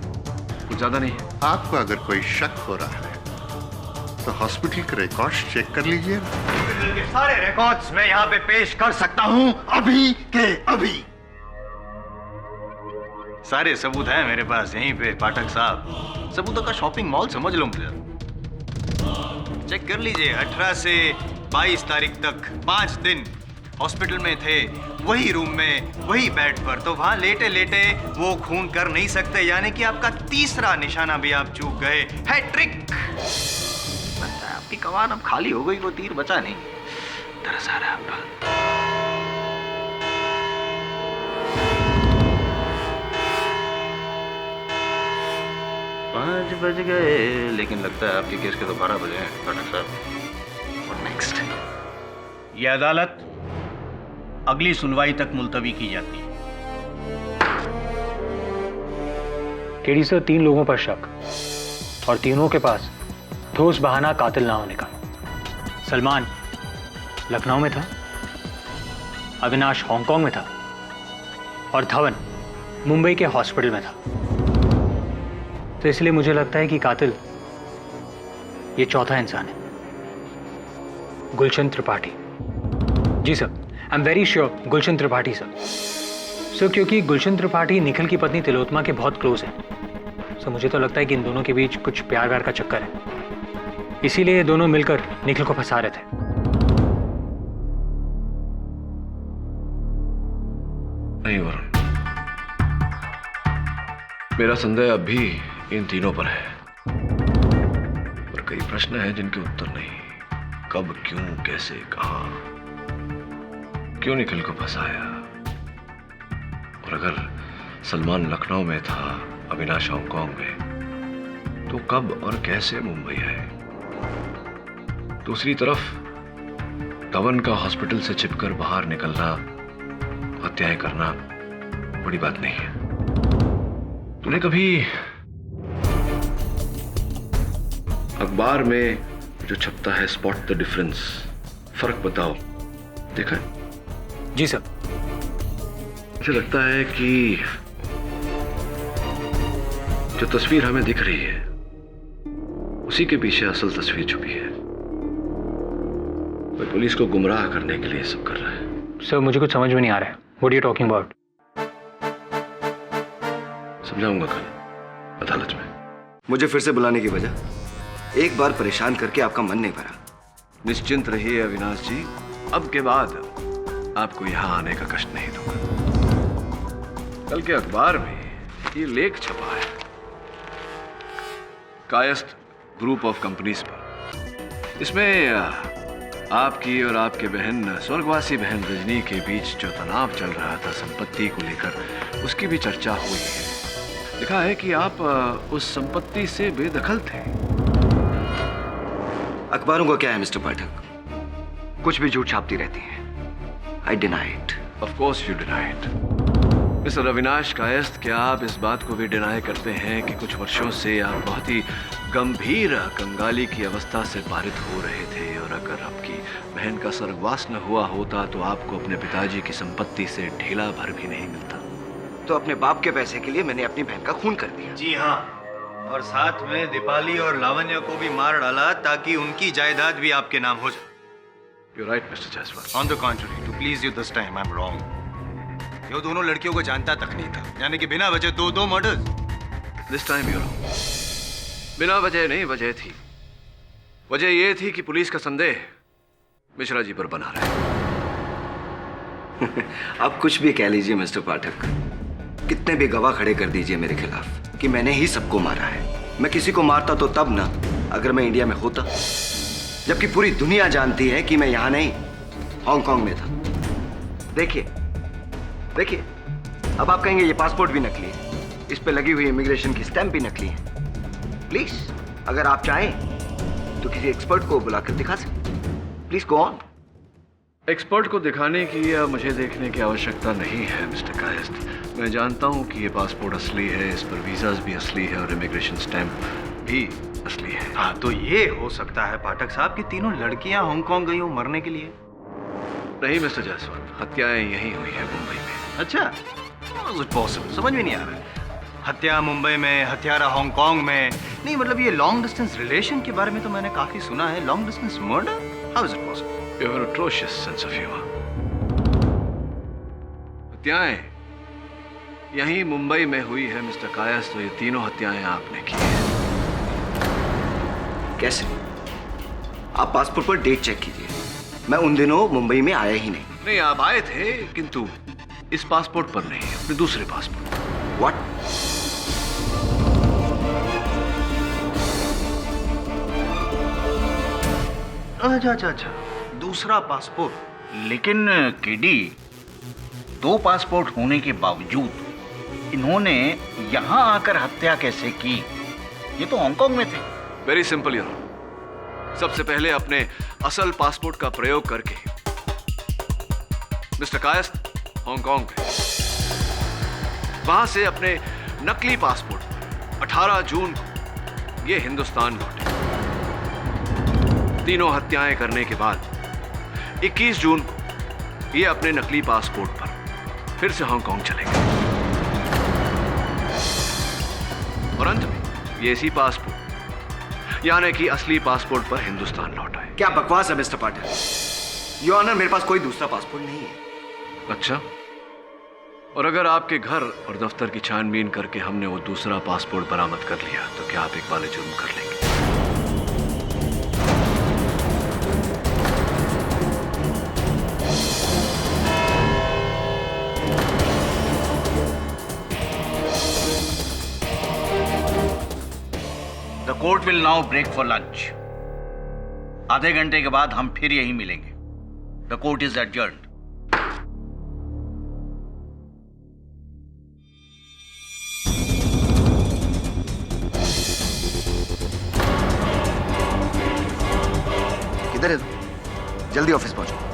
कुछ ज्यादा नहीं है। आपको अगर कोई शक हो रहा है तो हॉस्पिटल के रिकॉर्ड्स चेक कर लीजिए। हॉस्पिटल के सारे रिकॉर्ड्स मैं यहाँ पे पेश कर सकता हूँ अभी के अभी। सारे सबूत हैं मेरे पास यहीं पे पाठक साहब। सबूतों का शॉपिंग मॉल समझ लो मुझे। चेक कर लीजिए, 18 से 22 तारीख तक 5 दिन हॉस्पिटल में थे, वही रूम में, वही बेड पर। तो वहां लेटे लेटे वो खून कर नहीं सकते, यानी कि आपका तीसरा निशाना भी आप चूक गए। हैट्रिक। लगता है आपकी कमान अब खाली हो गई, वो तीर बचा नहीं। तरस आ रहा है आपका। 5 बज गए, लेकिन लगता है आपके केस के तो 12 बजे हैं पाठक साहब। और नेक्स्ट ये अदालत अगली सुनवाई तक मुलतवी की जाती है। केडी सर, 3 लोगों पर शक और तीनों के पास ठोस बहाना कातिल ना होने का। सलमान लखनऊ में था, अविनाश हांगकांग में था और धवन मुंबई के हॉस्पिटल में था। तो इसलिए मुझे लगता है कि कातिल ये चौथा इंसान है, गुलशन त्रिपाठी। जी sir, I am very sure, Gulshan Tripathi sir, क्योंकि गुलशन त्रिपाठी निखिल की पत्नी तिलोत्मा के बहुत क्लोज है। सो मुझे तो लगता है कि इन दोनों के बीच कुछ प्यार व्यार का चक्कर है, इसीलिए ये दोनों मिलकर निखिल को फंसा रहे थे। नहीं वरुण, मेरा संदेह अब भी इन तीनों पर है, पर कई प्रश्न हैं जिनके उत्तर नहीं। कब, क्यों, कैसे, कहां, क्यों निखिल को फंसाया? और अगर सलमान लखनऊ में था, अविनाश हांगकांग में, तो कब और कैसे मुंबई आए? दूसरी तरफ धवन का हॉस्पिटल से छिपकर बाहर निकलना, हत्याएं करना बड़ी बात नहीं है। तूने कभी अखबार में जो छपता है स्पॉट द डिफरेंस, फर्क बताओ, देखा है? जी सर। मुझे लगता है कि जो तस्वीर हमें दिख रही है उसी के पीछे असल तस्वीर छुपी है। कोई पुलिस को गुमराह करने के लिए सब कर रहा है। सर मुझे कुछ समझ में नहीं आ रहा है। What are you talking about? समझाऊंगा कल अदालत में। मुझे फिर से बुलाने की वजह? एक बार परेशान करके आपका मन नहीं भरा? निश्चिंत रहिए अविनाश जी, अब के बाद आपको यहां आने का कष्ट नहीं दूंगा। कल के अखबार में ये लेख छपा है कायस्थ ग्रुप ऑफ कंपनीज पर। इसमें आपकी और आपके बहन, स्वर्गवासी बहन रजनी के बीच जो तनाव चल रहा था संपत्ति को लेकर, उसकी भी चर्चा हुई है। लिखा है कि आप उस संपत्ति से बेदखल थे। अखबारों को क्या है मिस्टर पाठक, कुछ भी झूठ छापती रहती हैं। I deny it. Of course you deny it. Mr Avinash Kayasth, क्या आप इस बात को भी डिनाई करते हैं कि कुछ वर्षों से आप बहुत ही गंभीर कंगाली की अवस्था से पारित हो रहे थे, और अगर आपकी बहन का स्वर्गवास न हुआ होता तो आपको अपने पिताजी की संपत्ति से ढीला भर भी नहीं मिलता? तो अपने बाप के पैसे के लिए मैंने अपनी बहन का खून कर दिया। जी हाँ, और साथ में दीपाली और लावण्य को भी मार डाला ताकि उनकी जायदाद भी आपके नाम हो जाए। You're right, Mr. Jaiswal. On the contrary, to please you this time, I'm wrong. ये दोनों लड़कियों को जानता तक नहीं था, यानी कि बिना वजह दो murders. This time you're wrong. बिना वजह नहीं, वजह थी। वजह ये थी कि पुलिस का संदेह मिश्रा जी पर बना रहा है। आप कुछ भी कह लीजिए मिस्टर पाठक, कितने भी गवाह खड़े कर दीजिए मेरे खिलाफ कि मैंने ही सबको मारा है। मैं किसी को मारता तो तब ना, अगर मैं इंडिया में होता, जबकि पूरी दुनिया जानती है कि मैं यहां नहीं, हांगकांग में था। देखिए देखिए, अब आप कहेंगे ये पासपोर्ट भी नकली है, इस पे लगी हुई इमिग्रेशन की स्टैंप भी नकली है। प्लीज, अगर आप चाहें तो किसी एक्सपर्ट को बुलाकर दिखा सकते। Please go on. एक्सपर्ट को दिखाने की या मुझे देखने की आवश्यकता नहीं है मिस्टर कायस्थ। मैं जानता हूं कि ये पासपोर्ट असली है, इस पर वीजाज भी असली है और इमिग्रेशन स्टैंप भी असली है। हाँ, तो ये हो सकता है पाठक साहब कि तीनों लड़कियां हांगकांग गई हो मरने के लिए। नहीं मिस्टर जायसवाल, हत्याएं यहीं हुई है, मुंबई में। अच्छा, How is it possible? समझ में नहीं आ रहा है। हत्या मुंबई में, हत्यारा हांगकांग में। नहीं मतलब ये लॉन्ग डिस्टेंस रिलेशन के बारे में तो मैंने काफी सुना है। Long distance murder, how is it possible? You have an atrocious sense of humor. हत्याएं यहीं मुंबई में हुई है मिस्टर कायस्थ, तो ये तीनों हत्याएं आपने की हैं। कैसे? आप पासपोर्ट पर डेट चेक कीजिए, मैं उन दिनों मुंबई में आया ही नहीं। नहीं, आप आए थे, किंतु इस पासपोर्ट पर नहीं, अपने दूसरे पासपोर्ट पर। What? अच्छा, दूसरा पासपोर्ट। लेकिन केडी, 2 पासपोर्ट होने के बावजूद इन्होंने यहां आकर हत्या कैसे की? ये तो हांगकांग में थे। Very simple your honour. सबसे पहले अपने असल पासपोर्ट का प्रयोग करके मिस्टर कायस्थ हांगकांग गए, वहां से अपने नकली पासपोर्ट पर 18 जून को ये हिंदुस्तान लौटे। तीनों हत्याएं करने के बाद 21 जून को ये अपने नकली पासपोर्ट पर फिर से हांगकांग चले गए, और अंत में ये इसी पासपोर्ट यानी कि असली पासपोर्ट पर हिंदुस्तान लौट आए। क्या बकवास है मिस्टर पाठक? योर ऑनर, मेरे पास कोई दूसरा पासपोर्ट नहीं है। अच्छा, और अगर आपके घर और दफ्तर की छानबीन करके हमने वो दूसरा पासपोर्ट बरामद कर लिया तो क्या आप इकबाल जुर्म कर लेंगे? The court will now break for lunch. आधे घंटे के बाद हम फिर यहीं मिलेंगे। The court is adjourned. किधर है तू? जल्दी ऑफिस पहुंचो।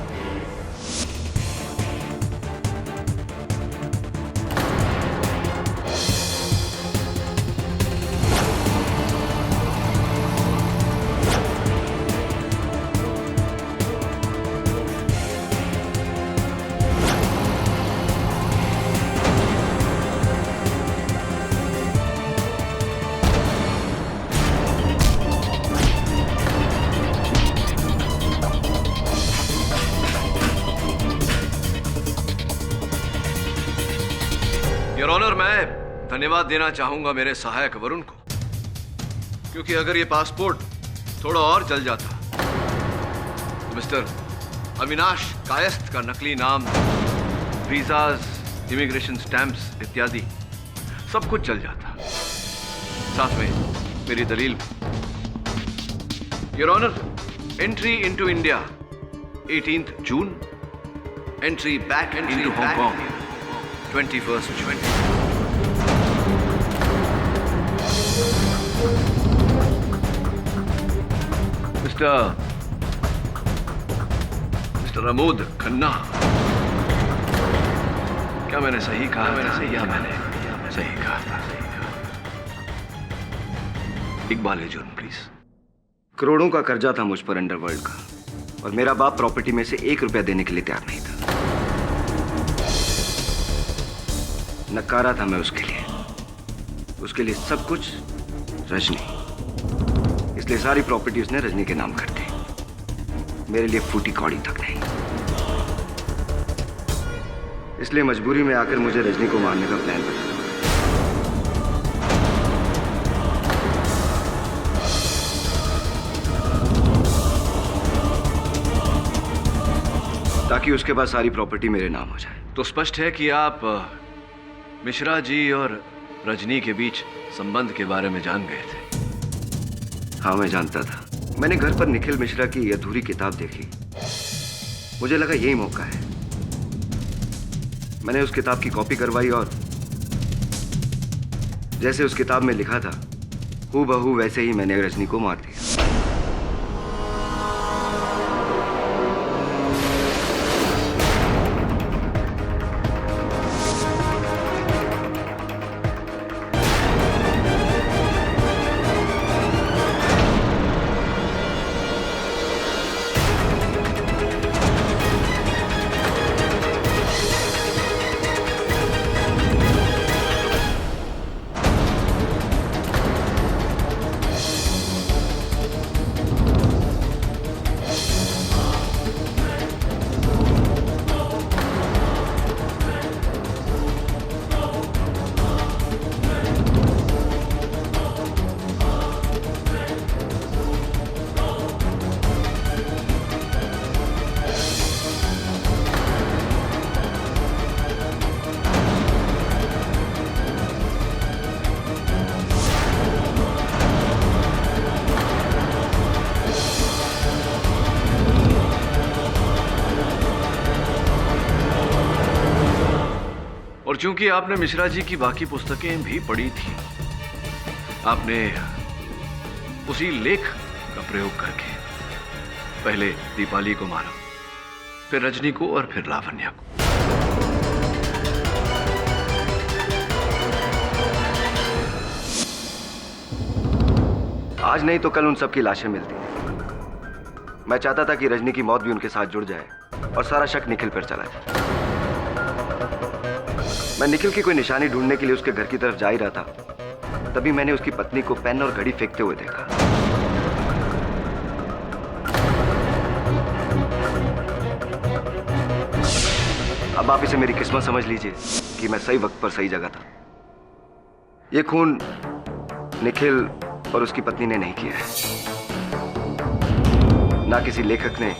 योर ऑनर, मैं धन्यवाद देना चाहूंगा मेरे सहायक वरुण को, क्योंकि अगर ये पासपोर्ट थोड़ा और जल जाता तो मिस्टर अविनाश कायस्थ का नकली नाम, वीजाज, इमिग्रेशन स्टैंप्स इत्यादि सब कुछ जल जाता, साथ में मेरी दलील। Your honour, entry into India 18th June, entry back into Hong Kong 21st June. Mister Amod Khanna, क्या मैंने सही कहा? मैंने सही कहा था। इकबाल एजुन प्लीज। करोड़ों का कर्जा था मुझ पर अंडरवर्ल्ड का, और मेरा बाप प्रॉपर्टी में से 1 रुपया देने के लिए तैयार नहीं था। नकारा था मैं उसके लिए सब कुछ रजनी, इसलिए सारी प्रॉपर्टी उसने रजनी के नाम कर दी। मेरे लिए फूटी कौड़ी तक नहीं। इसलिए मजबूरी में आकर मुझे रजनी को मारने का प्लान बना। ताकि उसके बाद सारी प्रॉपर्टी मेरे नाम हो जाए। तो स्पष्ट है कि आप मिश्रा जी और रजनी के बीच संबंध के बारे में जान गए थे। हाँ, मैं जानता था। मैंने घर पर निखिल मिश्रा की अधूरी किताब देखी। मुझे लगा यही मौका है। मैंने उस किताब की कॉपी करवाई और जैसे उस किताब में लिखा था हूबहू वैसे ही मैंने रजनी को मार दिया। और चूंकि आपने मिश्रा जी की बाकी पुस्तकें भी पढ़ी थी, आपने उसी लेख का प्रयोग करके पहले दीपाली को मारा, फिर रजनी को और फिर लावण्या को। आज नहीं तो कल उन सबकी लाशें मिलती। मैं चाहता था कि रजनी की मौत भी उनके साथ जुड़ जाए और सारा शक निखिल पर चला जाए। मैं निखिल की कोई निशानी ढूंढने के लिए उसके घर की तरफ जा ही रहा था, तभी मैंने उसकी पत्नी को पेन और घड़ी फेंकते हुए देखा। अब आप इसे मेरी किस्मत समझ लीजिए कि मैं सही वक्त पर सही जगह था। यह खून निखिल और उसकी पत्नी ने नहीं किया है, ना किसी लेखक ने,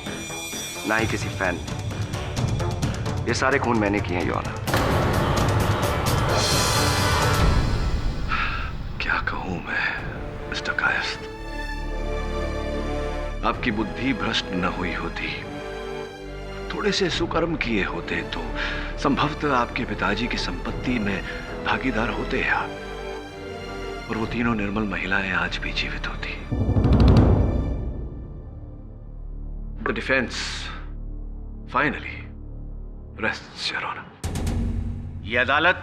ना ही किसी फैन ने। ये सारे खून मैंने किए हैं, योर ऑनर। क्या कहूं मैं मिस्टर कायस्थ, आपकी बुद्धि भ्रष्ट न हुई होती, थोड़े से सुकर्म किए होते तो संभवतः आपके पिताजी की संपत्ति में भागीदार होते हैं आप, और वो तीनों निर्मल महिलाएं आज भी जीवित होती। The defence finally rests your honour. यह अदालत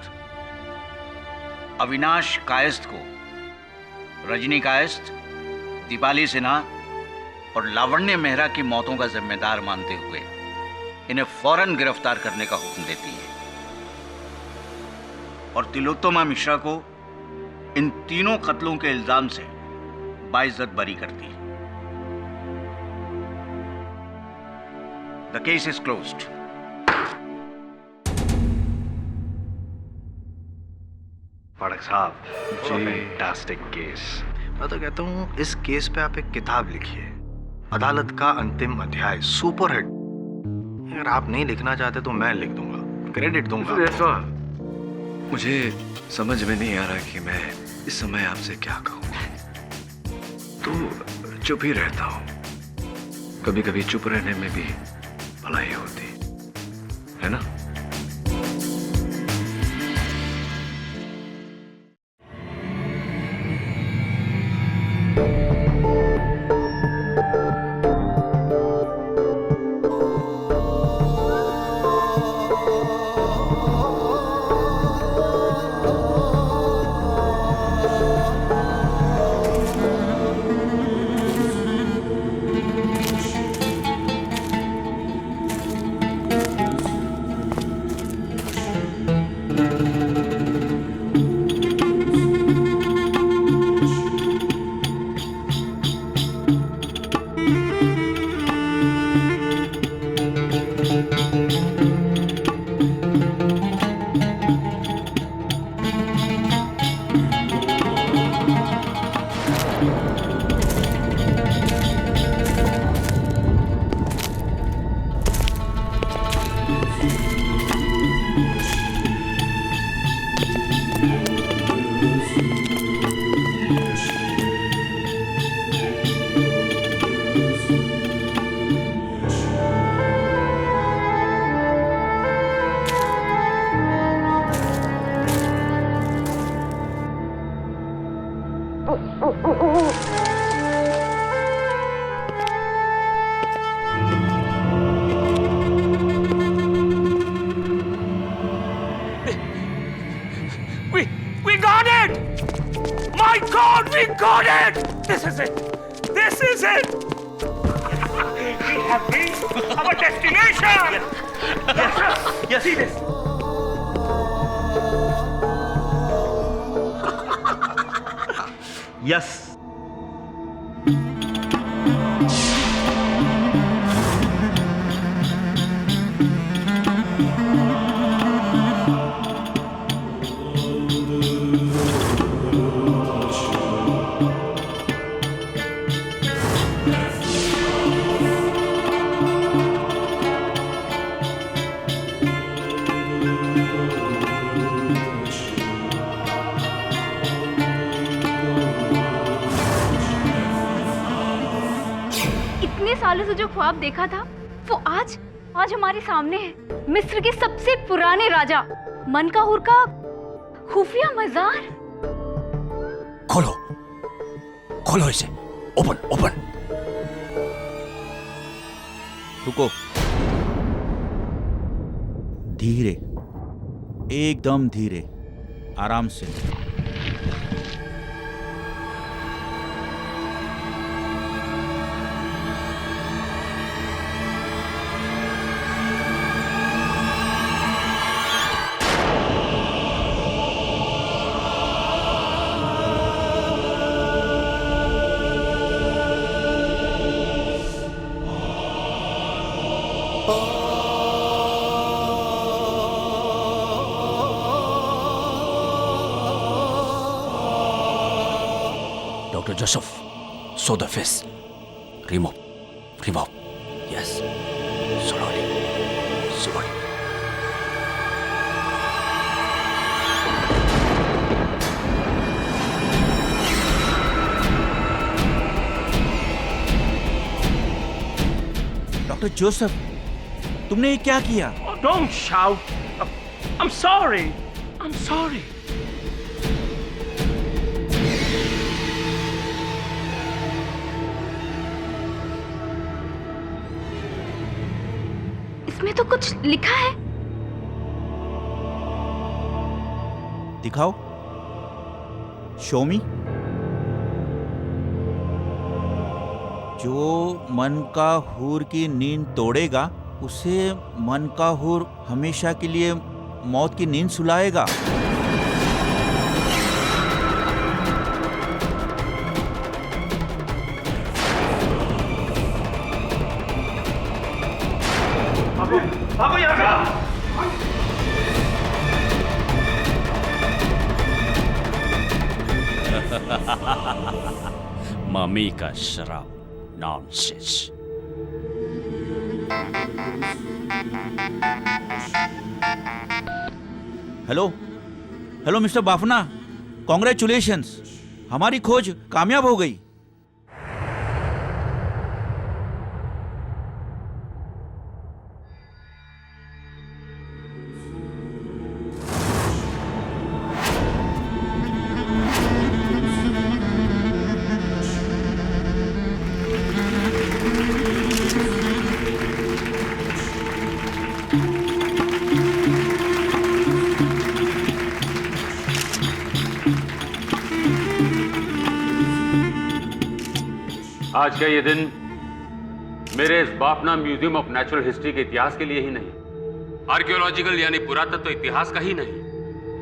अविनाश कायस्थ को रजनी कायस्थ, दीपाली सिन्हा और लावण्य मेहरा की मौतों का जिम्मेदार मानते हुए इन्हें फौरन गिरफ्तार करने का हुक्म देती है और तिलोत्तमा मिश्रा को इन तीनों कत्लों के इल्जाम से बाइज्जत बरी करती है। The case is closed. Pathak साहब, फैंटास्टिक केस। मैं तो कहता हूँ इस केस पे आप एक किताब लिखिए, अदालत का अंतिम अध्याय, सुपर हिट। अगर आप नहीं लिखना चाहते तो मैं लिख दूंगा, क्रेडिट दूंगा। मुझे समझ में नहीं आ रहा कि मैं इस समय आपसे क्या कहूँ, तो चुप ही रहता हूँ। कभी कभी चुप रहने में भी भलाई होती है ना। We got it! This is it! This is it! We have reached our destination! Yes, sir! Yes, see this! Yes. सालों से जो ख्वाब देखा था वो आज हमारे सामने है। मिस्र के सबसे पुराने राजा मनकाहूर का खुफिया मजार। खोलो खोलो इसे, ओपन ओपन। रुको, धीरे, एकदम धीरे, आराम से। Dr. Joseph, sew the face. Remove. Yes. Slowly. Doctor Joseph, तुमने ये क्या किया? Oh, don't shout. I'm sorry. इसमें तो कुछ लिखा है। दिखाओ, शो मी। जो मनकाहूर की नींद तोड़ेगा उसे मनकाहूर हमेशा के लिए मौत की नींद सुलाएगा। भागो यहाँ से। मम्मी का शराब, nonsense. Hello mister Bafna, congratulations, हमारी खोज कामयाब हो गई। आज का ये दिन मेरे इस Bafna museum of natural history के इतिहास के लिए ही नहीं, आर्कियोलॉजिकल यानी पुरातत्व इतिहास का ही नहीं,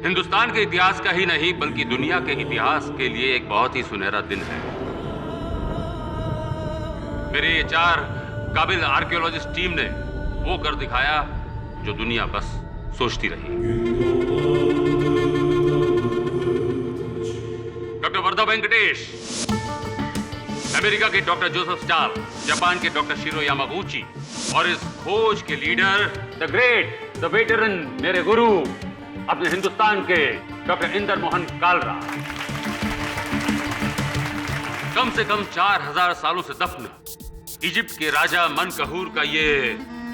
हिंदुस्तान के इतिहास का ही नहीं, बल्कि दुनिया के इतिहास के लिए एक बहुत ही सुनहरा दिन है। मेरे ये 4 काबिल आर्कियोलॉजिस्ट टीम ने वो कर दिखाया जो दुनिया बस सोचती रही। डॉक्टर वर्धा वेंकटेश, अमेरिका के डॉक्टर जोसेफ स्टाल, जापान के डॉक्टर शिरो यामागुची और इस खोज के leader the great, the veteran, मेरे गुरु, अपने हिंदुस्तान के डॉक्टर इंदर मोहन कालरा। कम से कम 4000 सालों से दफन इजिप्ट के राजा मनकाहूर का ये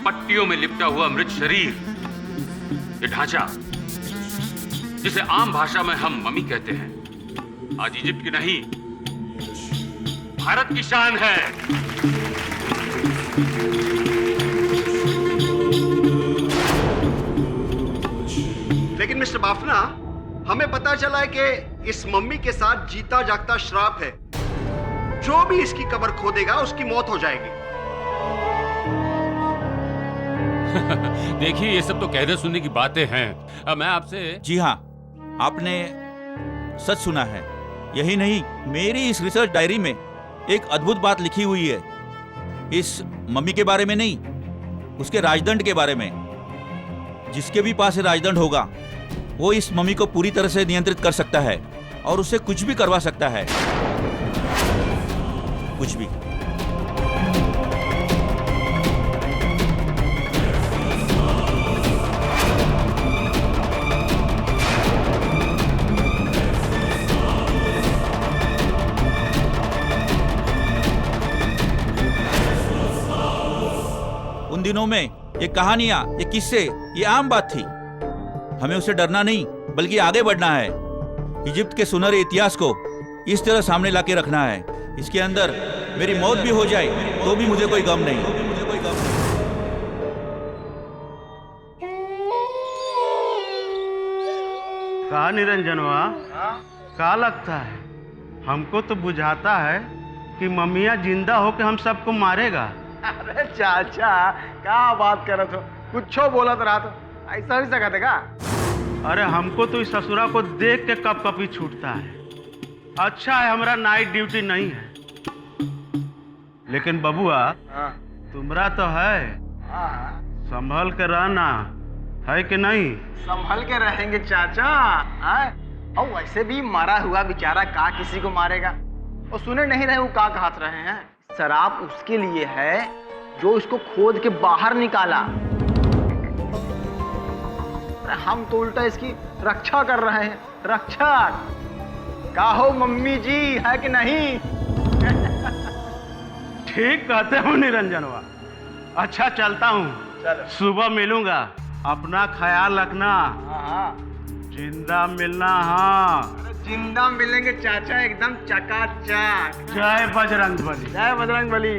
पट्टियों में लिपटा हुआ मृत शरीर, ये ढांचा जिसे आम भाषा में हम मम्मी कहते हैं, आज इजिप्ट की नहीं भारत की शान है। लेकिन मिस्टर बाफना, हमें पता चला है कि इस मम्मी के साथ जीता जागता श्राप है। जो भी इसकी कब्र खोदेगा उसकी मौत हो जाएगी। देखिए, ये सब तो कहने सुनने की बातें हैं। अब मैं आपसे... जी हाँ, आपने सच सुना है। यही नहीं, मेरी इस रिसर्च डायरी में एक अद्भुत बात लिखी हुई है। इस मम्मी के बारे में नहीं, उसके राजदंड के बारे में। जिसके भी पास राजदंड होगा वो इस मम्मी को पूरी तरह से नियंत्रित कर सकता है और उससे कुछ भी करवा सकता है, कुछ भी। उन दिनों में ये कहानियां, ये किस्से, ये आम बात थी। हमें उससे डरना नहीं, बल्कि आगे बढ़ना है। इजिप्ट के सुनहरे इतिहास को इस तरह सामने लाके रखना है। इसके अंदर मेरी मौत भी हो जाए तो भी मुझे कोई गम नहीं। का निरंजनवा, का लगता है? हमको तो बुझाता है कि मम्मिया जिंदा होके हम सबको मारेगा। अरे चाचा, क्या बात कर रहे हो? कुछ बोला तो रहा तो ऐसा भी सकते का? अरे हमको तो इस ससुरा को देख के कप कपी छूटता है। अच्छा है हमारा नाइट ड्यूटी नहीं है, लेकिन बबुआ तुम्हारा तो है। संभल के रहना है कि नहीं? संभल के रहेंगे चाचा। और वैसे भी मारा हुआ बेचारा का किसी को मारेगा? और सुने नहीं रहे वो का कहत रहे हैं? शराब उसके लिए है जो उसको खोद के बाहर निकाला। हम तो उल्टा इसकी रक्षा कर रहे हैं। रक्षा का हो मम्मी जी, है कि नहीं? ठीक कहते हो निरंजनवा। अच्छा चलता हूँ, सुबह मिलूंगा। अपना ख्याल रखना। जिंदा मिलना। हाँ, जिंदा मिलेंगे चाचा, एकदम चकाचक। जय बजरंग बली। जय Bajrang Bali.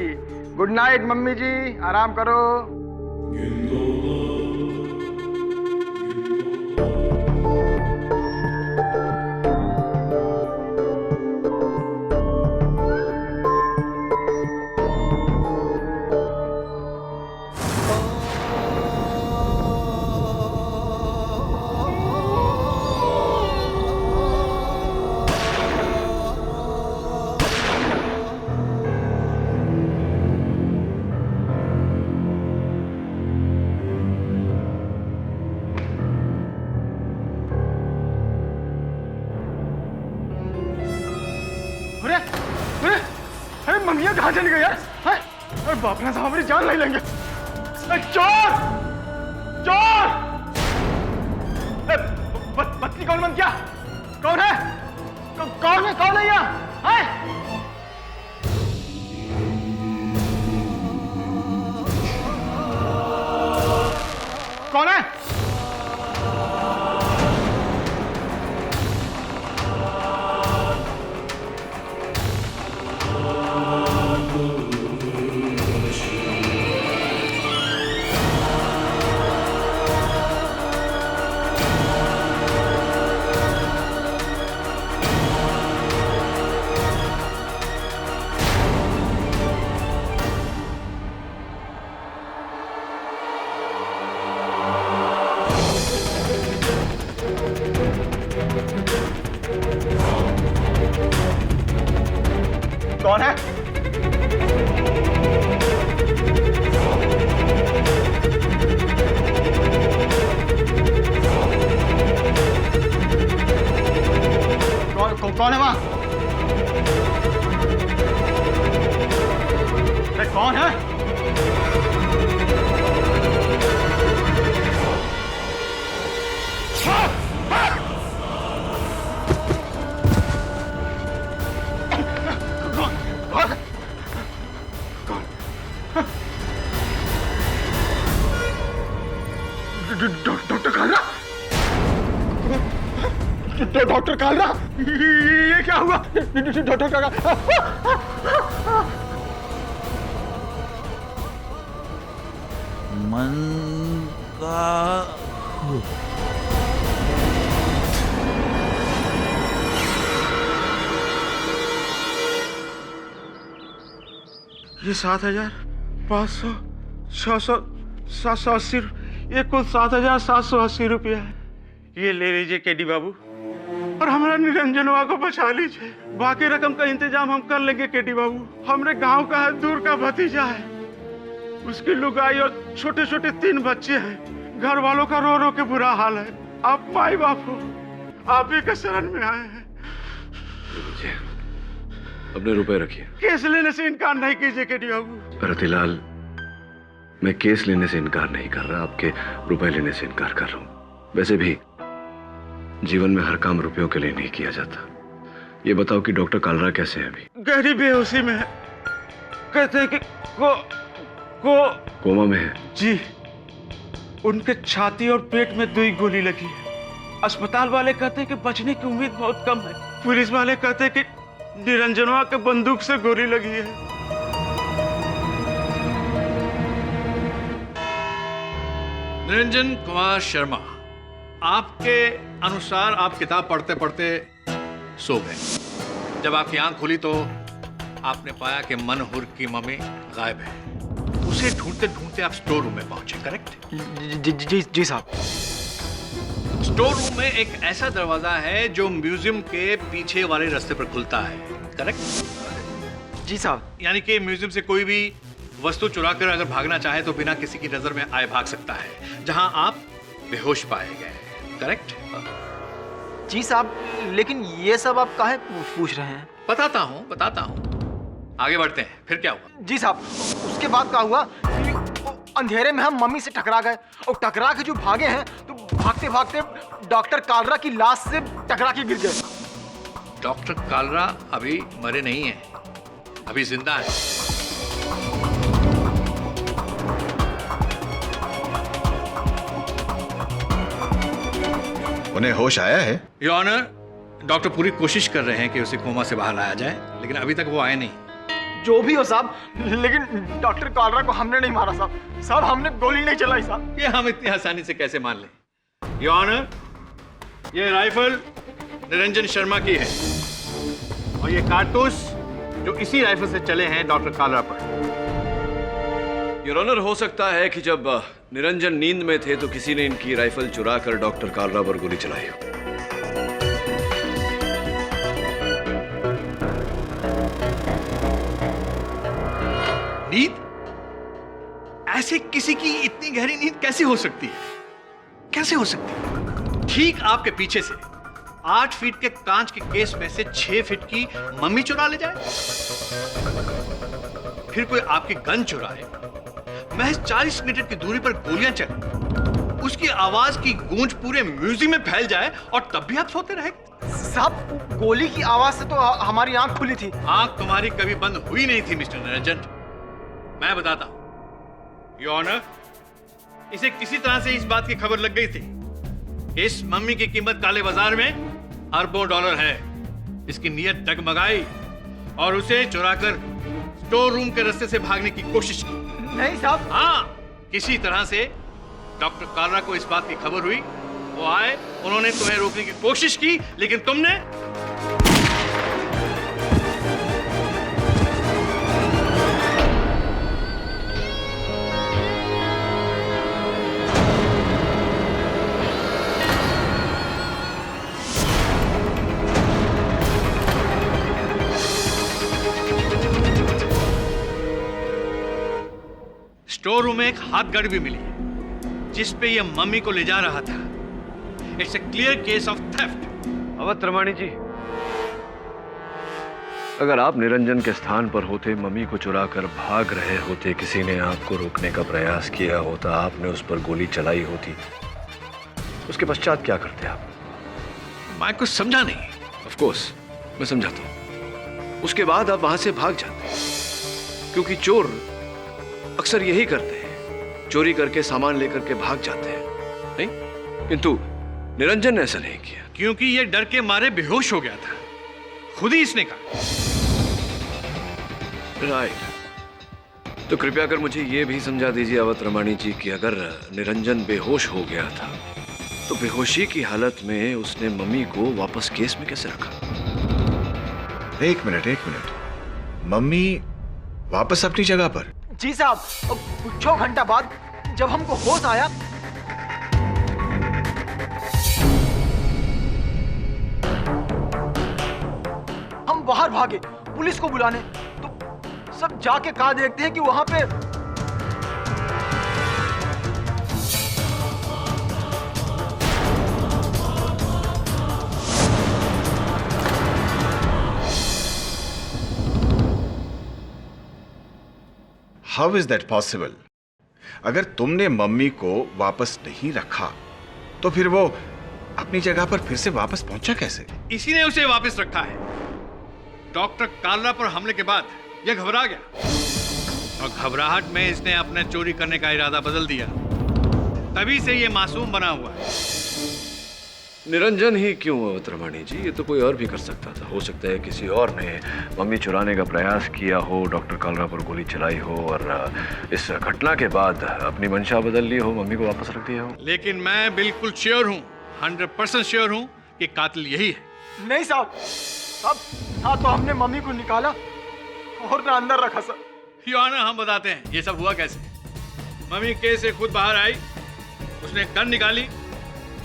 Good night mummy जी, आराम करो। मम्मिया कहाँ चली गई यार? अरे बाप रे, हमारी जान नहीं लेंगे। चोर! चोर! पत्नी कौन बन क्या? कौन है? कौन है? कौन है यहाँ? कौन है? कौन है? कौन है वहां? कौन है? डॉक्टर कालरा? डॉक्टर कालरा, ये क्या हुआ? डॉक्टर कालरा, मन का ये 7,500, 600, 780, ये कुल 7,780 रुपया है। ये ले लीजिए केडी बाबू, और हमारा निरंजनवा को बचा लीजिए। बाकी रकम का इंतजाम हम कर लेंगे केडी बाबू। हमारे गांव का है, दूर का भतीजा है, उसकी लुगाई और छोटे छोटे 3 बच्चे हैं। घर वालों का रो रो के बुरा हाल है। आप माई बाप हो, आप ही के शरण में आए हैं। अपने रुपए रखिए। केस लेने से इनकार नहीं कीजिए केडी बाबू। रतिलाल, मैं केस लेने से इनकार नहीं कर रहा, आपके रुपए लेने से इनकार कर रहा हूं। वैसे भी जीवन में हर काम रुपयों के लिए नहीं किया जाता। ये बताओ कि डॉक्टर कालरा कैसे है अभी? गहरी बेहोशी में है, कहते हैं कि कोमा में है। जी, उनके छाती और पेट में 2 गोली लगी है। अस्पताल वाले कहते हैं कि बचने की उम्मीद बहुत कम है। पुलिस वाले कहते हैं कि निरंजनवा के बंदूक से गोली लगी है। निरंजन कुमार शर्मा, आपके अनुसार आप किताब पढ़ते पढ़ते सो गए। जब आपकी आंख खुली तो आपने पाया कि मनहुर की मम्मी गायब है। उसे ढूंढते ढूंढते आप स्टोर रूम में पहुंचे, करेक्ट? जी साहब। स्टोर रूम में एक ऐसा दरवाजा है जो म्यूजियम के पीछे वाले रास्ते पर खुलता है, करेक्ट? जी साहब। यानी कि म्यूजियम से कोई भी वस्तु चुराकर अगर भागना चाहे तो बिना किसी की नजर में आए भाग सकता है, जहां आप बेहोश पाए गए, करेक्ट? जी साहब, लेकिन ये सब आप काहे पूछ रहे हैं? बताता हूं। आगे बढ़ते हैं, फिर क्या हुआ? जी साहब, उसके बाद क्या हुआ कि अंधेरे में हम मम्मी से टकरा गए, और टकरा के जो भागे हैं तो भागते भागते डॉक्टर कालरा की लाश से टकरा के गिर गए। डॉक्टर कालरा अभी मरे नहीं हैं, अभी जिंदा है। उन्हें होश आया है? योर ऑनर, डॉक्टर पूरी कोशिश कर रहे हैं कि उसे कोमा से बाहर लाया जाए, लेकिन अभी तक वो आए नहीं। जो भी हो साहब, लेकिन डॉक्टर कालरा को हमने नहीं मारा साहब। साहब, हमने गोली नहीं चलाई साहब। ये हम इतनी आसानी से कैसे मान लें? योर ऑनर, ये राइफल निरंजन शर्मा की है, और ये कारतूस जो इसी राइफल से चले हैं डॉक्टर कालरा पर। योर ऑनर, हो सकता है कि जब निरंजन नींद में थे तो किसी ने इनकी राइफल चुरा कर डॉक्टर कालरा पर गोली चलाई हो। नींद? ऐसे किसी की इतनी गहरी नींद कैसे हो सकती है? कैसे हो सकती है? ठीक आपके पीछे से 8 फीट के कांच के केस में से 6 फीट की मम्मी चुरा ले जाए, फिर कोई आपकी गन चुराए, महज 40 मीटर की दूरी पर गोलियां चले, उसकी आवाज की गूंज पूरे म्यूजियम में फैल जाए, और तब भी आप सोते रहे? साहब, गोली की आवाज से तो हमारी आंख खुली थी। आंख तुम्हारी कभी बंद हुई नहीं थी मिस्टर निरंजन। मैं बताता हूं, योर ऑनर, इसे किसी तरह से इस बात की खबर लग गई थी। इस मम्मी की कीमत काले बाजार में अरबों डॉलर है। इसकी नीयत डगमगाई और उसे चुराकर स्टोर रूम के रास्ते से भागने की कोशिश की। नहीं साहब। हाँ, किसी तरह से डॉक्टर कालरा को इस बात की खबर हुई, वो आए, उन्होंने तुम्हें रोकने की कोशिश की, लेकिन तुमने स्टोर रूम में एक हाथ गाड़ी भी मिली है, जिस पे यह मम्मी को ले जा रहा था। It's a clear case of theft. Awadh Ramani ji, अगर आप निरंजन के स्थान पर होते, मम्मी को चुराकर भाग रहे होते, किसी ने आपको रोकने का प्रयास किया होता, आपने उस पर गोली चलाई होती, उसके पश्चात क्या करते आप? मैं कुछ समझा नहीं। ऑफ कोर्स मैं समझाता हूं। उसके बाद आप वहां से भाग जाते, क्योंकि चोर अक्सर यही करते हैं, चोरी करके सामान लेकर के भाग जाते हैं, नहीं? किंतु निरंजन ने ऐसा नहीं किया, क्योंकि यह डर के मारे बेहोश हो गया था, खुद ही इसने कहा। राइट। तो कृपया कर मुझे यह भी समझा दीजिए अवध रमाणी जी कि अगर निरंजन बेहोश हो गया था तो बेहोशी की हालत में उसने मम्मी को वापस केस में कैसे रखा? एक मिनट। मम्मी वापस अपनी जगह पर? जी साहब, 6 घंटा बाद जब हमको होश आया हम बाहर भागे पुलिस को बुलाने, तो सब जाके कहा देखते हैं कि वहां पे हाउ इज दैट पॉसिबल? अगर तुमने मम्मी को वापस नहीं रखा तो फिर वो अपनी जगह पर फिर से वापस पहुंचा कैसे? इसी ने उसे वापस रखा है। डॉक्टर कालरा पर हमले के बाद यह घबरा गया और घबराहट में इसने अपने चोरी करने का इरादा बदल दिया। तभी से यह मासूम बना हुआ है। निरंजन ही क्यों अवतरमाणी जी, ये तो कोई और भी कर सकता था। हो सकता है किसी और ने मम्मी चुराने का प्रयास किया हो, डॉक्टर कालरा पर गोली चलाई हो और इस घटना के बाद अपनी मंशा बदल ली हो, मम्मी को वापस रख दिया हो। लेकिन मैं बिल्कुल श्योर हूँ, 100% श्योर हूँ कि कातिल यही है। नहीं साहब, ना तो हमने मम्मी को निकाला और ना अंदर रखा सर। योर ऑनर, हम बताते हैं ये सब हुआ कैसे। मम्मी केस से खुद बाहर आई, उसने गन निकाली,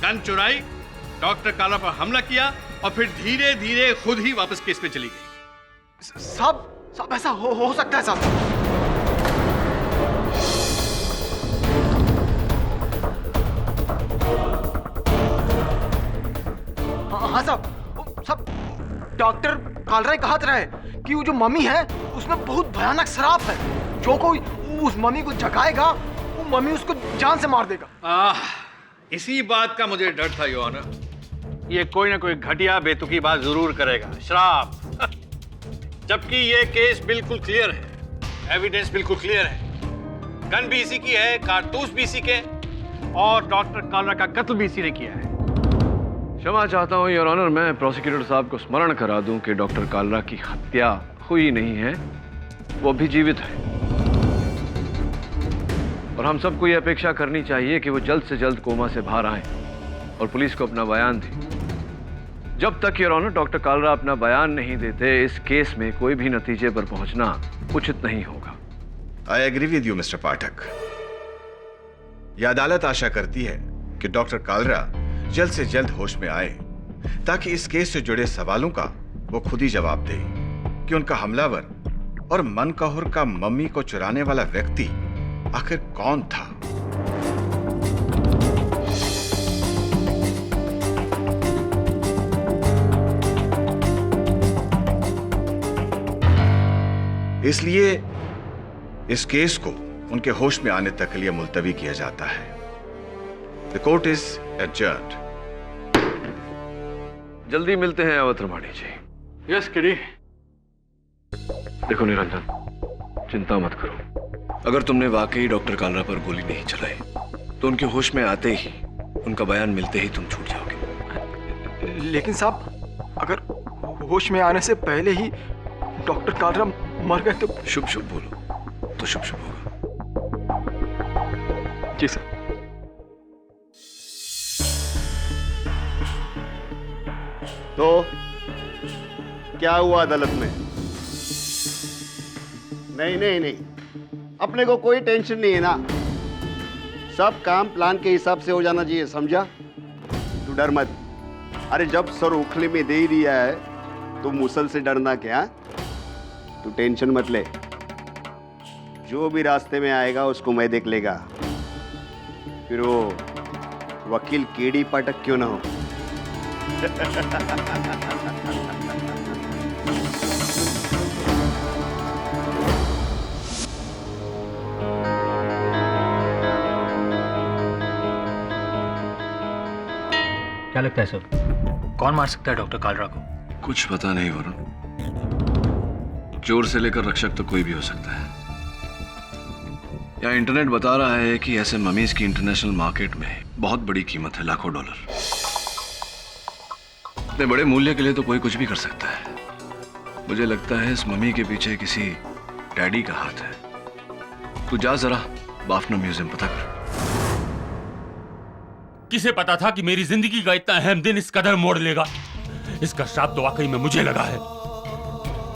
गन चुराई, डॉक्टर कालरा पर हमला किया और फिर धीरे धीरे खुद ही वापस केस पे चली गई। साहब ऐसा हो सकता है साहब? हाँ साहब, डॉक्टर कालरा कहा था कि वो जो मम्मी है उसमें बहुत भयानक शराब है। जो कोई उस मम्मी को जगाएगा वो मम्मी उसको जान से मार देगा। इसी बात का मुझे डर था योर ऑनर। ये कोई ना कोई घटिया बेतुकी बात जरूर करेगा, शराब। जबकि ये केस बिल्कुल क्लियर है, एविडेंस बिल्कुल क्लियर है। गन भी इसी की है, कारतूस भी इसी के, और डॉक्टर कालरा का कत्ल भी इसी ने किया है। क्षमा चाहता हूँ योर ऑनर, मैं प्रोसिक्यूटर साहब को स्मरण करा दूं कि डॉक्टर कालरा की हत्या हुई नहीं है, वो भी जीवित है। और हम सबको ये अपेक्षा करनी चाहिए कि वो जल्द से जल्द कोमा से बाहर आए और पुलिस को अपना बयान दें। जब तक योर ऑनर डॉक्टर कालरा अपना बयान नहीं देते, इस केस में कोई भी नतीजे पर पहुंचना उचित नहीं होगा। I agree with you Mr Pathak. यह अदालत आशा करती है कि डॉक्टर कालरा जल्द से जल्द होश में आए ताकि इस केस से जुड़े सवालों का वो खुद ही जवाब दे कि उनका हमलावर और मनकहुर का मम्मी को चुराने वाला व्यक्ति आखिर कौन था। इसलिए इस केस को उनके होश में आने तक के लिए मुलतवी किया जाता है। The court is adjourned. जल्दी मिलते हैं अवतरमाणी जी। यस किडी। देखो निरंजन, चिंता मत करो। अगर तुमने वाकई डॉक्टर कालरा पर गोली नहीं चलाई तो उनके होश में आते ही, उनका बयान मिलते ही तुम छूट जाओगे। लेकिन साहब, अगर होश में आने से पहले ही डॉक्टर कालरा मर गए तो? शुभ शुभ बोलो तो शुभ शुभ होगा। जी सर। तो क्या हुआ अदालत में? नहीं, अपने को कोई टेंशन नहीं है ना। सब काम प्लान के हिसाब से हो जाना चाहिए, समझा? तू डर मत। अरे जब सर उखले में दे ही दिया है तो मुसल से डरना क्या? तू टेंशन मत ले, जो भी रास्ते में आएगा उसको मैं देख लेगा। फिर वो वकील केडी पाठक क्यों ना हो। क्या लगता है सर, कौन मार सकता है डॉक्टर कालरा को? कुछ पता नहीं वरुण, चोर से लेकर रक्षक तो कोई भी हो सकता है। यहाँ इंटरनेट बता रहा है कि ऐसे ममीज की इंटरनेशनल मार्केट में बहुत बड़ी कीमत है, लाखों डॉलर। इतने बड़े मूल्य के लिए तो कोई कुछ भी कर सकता है। मुझे लगता है इस मम्मी के पीछे किसी डैडी का हाथ है। तू जा जरा बाफना म्यूजियम पता कर। किसे पता था कि मेरी जिंदगी का इतना अहम दिन इस कदर मोड़ लेगा। इसका श्राप तो वाकई में मुझे लगा है।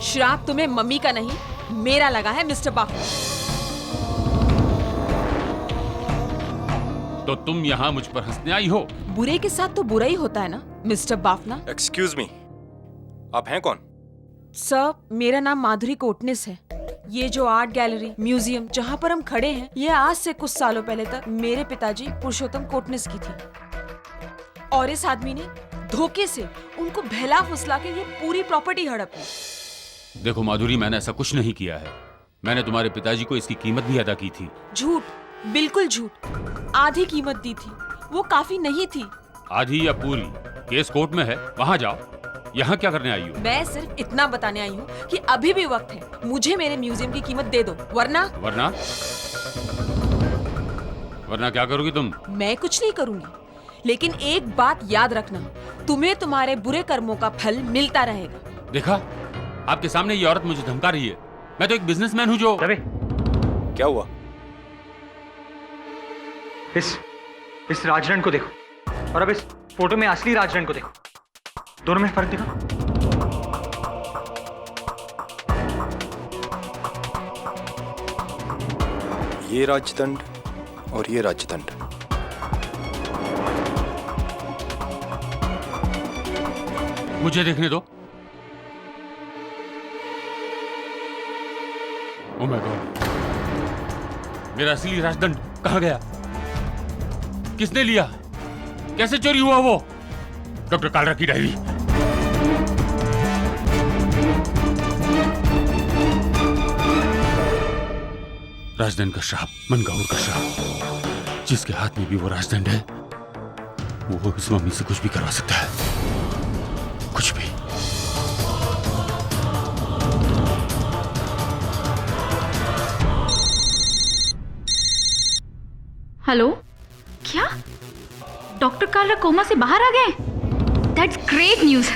श्राप तुम्हें मम्मी का नहीं मेरा लगा है मिस्टर बाफना। तो तुम यहाँ मुझ पर हंसने आई हो? बुरे के साथ तो बुरा ही होता है ना मिस्टर बाफना। एक्सक्यूज मी, आप हैं कौन? सर, मेरा नाम माधुरी कोटनिस है। ये जो आर्ट गैलरी म्यूजियम जहाँ पर हम खड़े हैं, ये आज से कुछ सालों पहले तक मेरे पिताजी पुरुषोत्तम कोटनिस की थी, और इस आदमी ने धोखे से उनको बहला फुसला के ये पूरी प्रॉपर्टी हड़प ली। देखो माधुरी, मैंने ऐसा कुछ नहीं किया है। मैंने तुम्हारे पिताजी को इसकी कीमत भी अदा की थी। झूठ, बिल्कुल झूठ। आधी कीमत दी थी, वो काफी नहीं थी। आधी या पूरी? केस कोर्ट में है, वहां जाओ। यहाँ क्या करने आई हो? मैं सिर्फ इतना बताने आई हूँ कि अभी भी वक्त है, मुझे मेरे म्यूजियम की कीमत दे दो, वरना वरना क्या करोगी तुम? मैं कुछ नहीं करूंगी, लेकिन एक बात याद रखना, तुम्हें तुम्हारे बुरे कर्मों का फल मिलता रहेगा। देखा, आपके सामने ये औरत मुझे धमका रही है। मैं तो एक बिजनेसमैन हूँ जो। क्या हुआ? इस राजरण को देखो और अब इस फोटो में असली राजरण को देखो, दोनों में फर्क देखो। ये राजदंड और ये राजदंड। मुझे देखने दो। ओह माय गॉड, मेरा असली राजदंड कहाँ गया? किसने लिया? कैसे चोरी हुआ वो? डॉक्टर कालरा की डायरी। राजदंड का श्राप, मनगौर का श्राप। जिसके हाथ में भी वो राजदंड है, वो इस मम्मी से कुछ भी करवा सकता है, कुछ भी। हेलो, क्या डॉक्टर कालरा कोमा से बाहर आ गए? That's great news.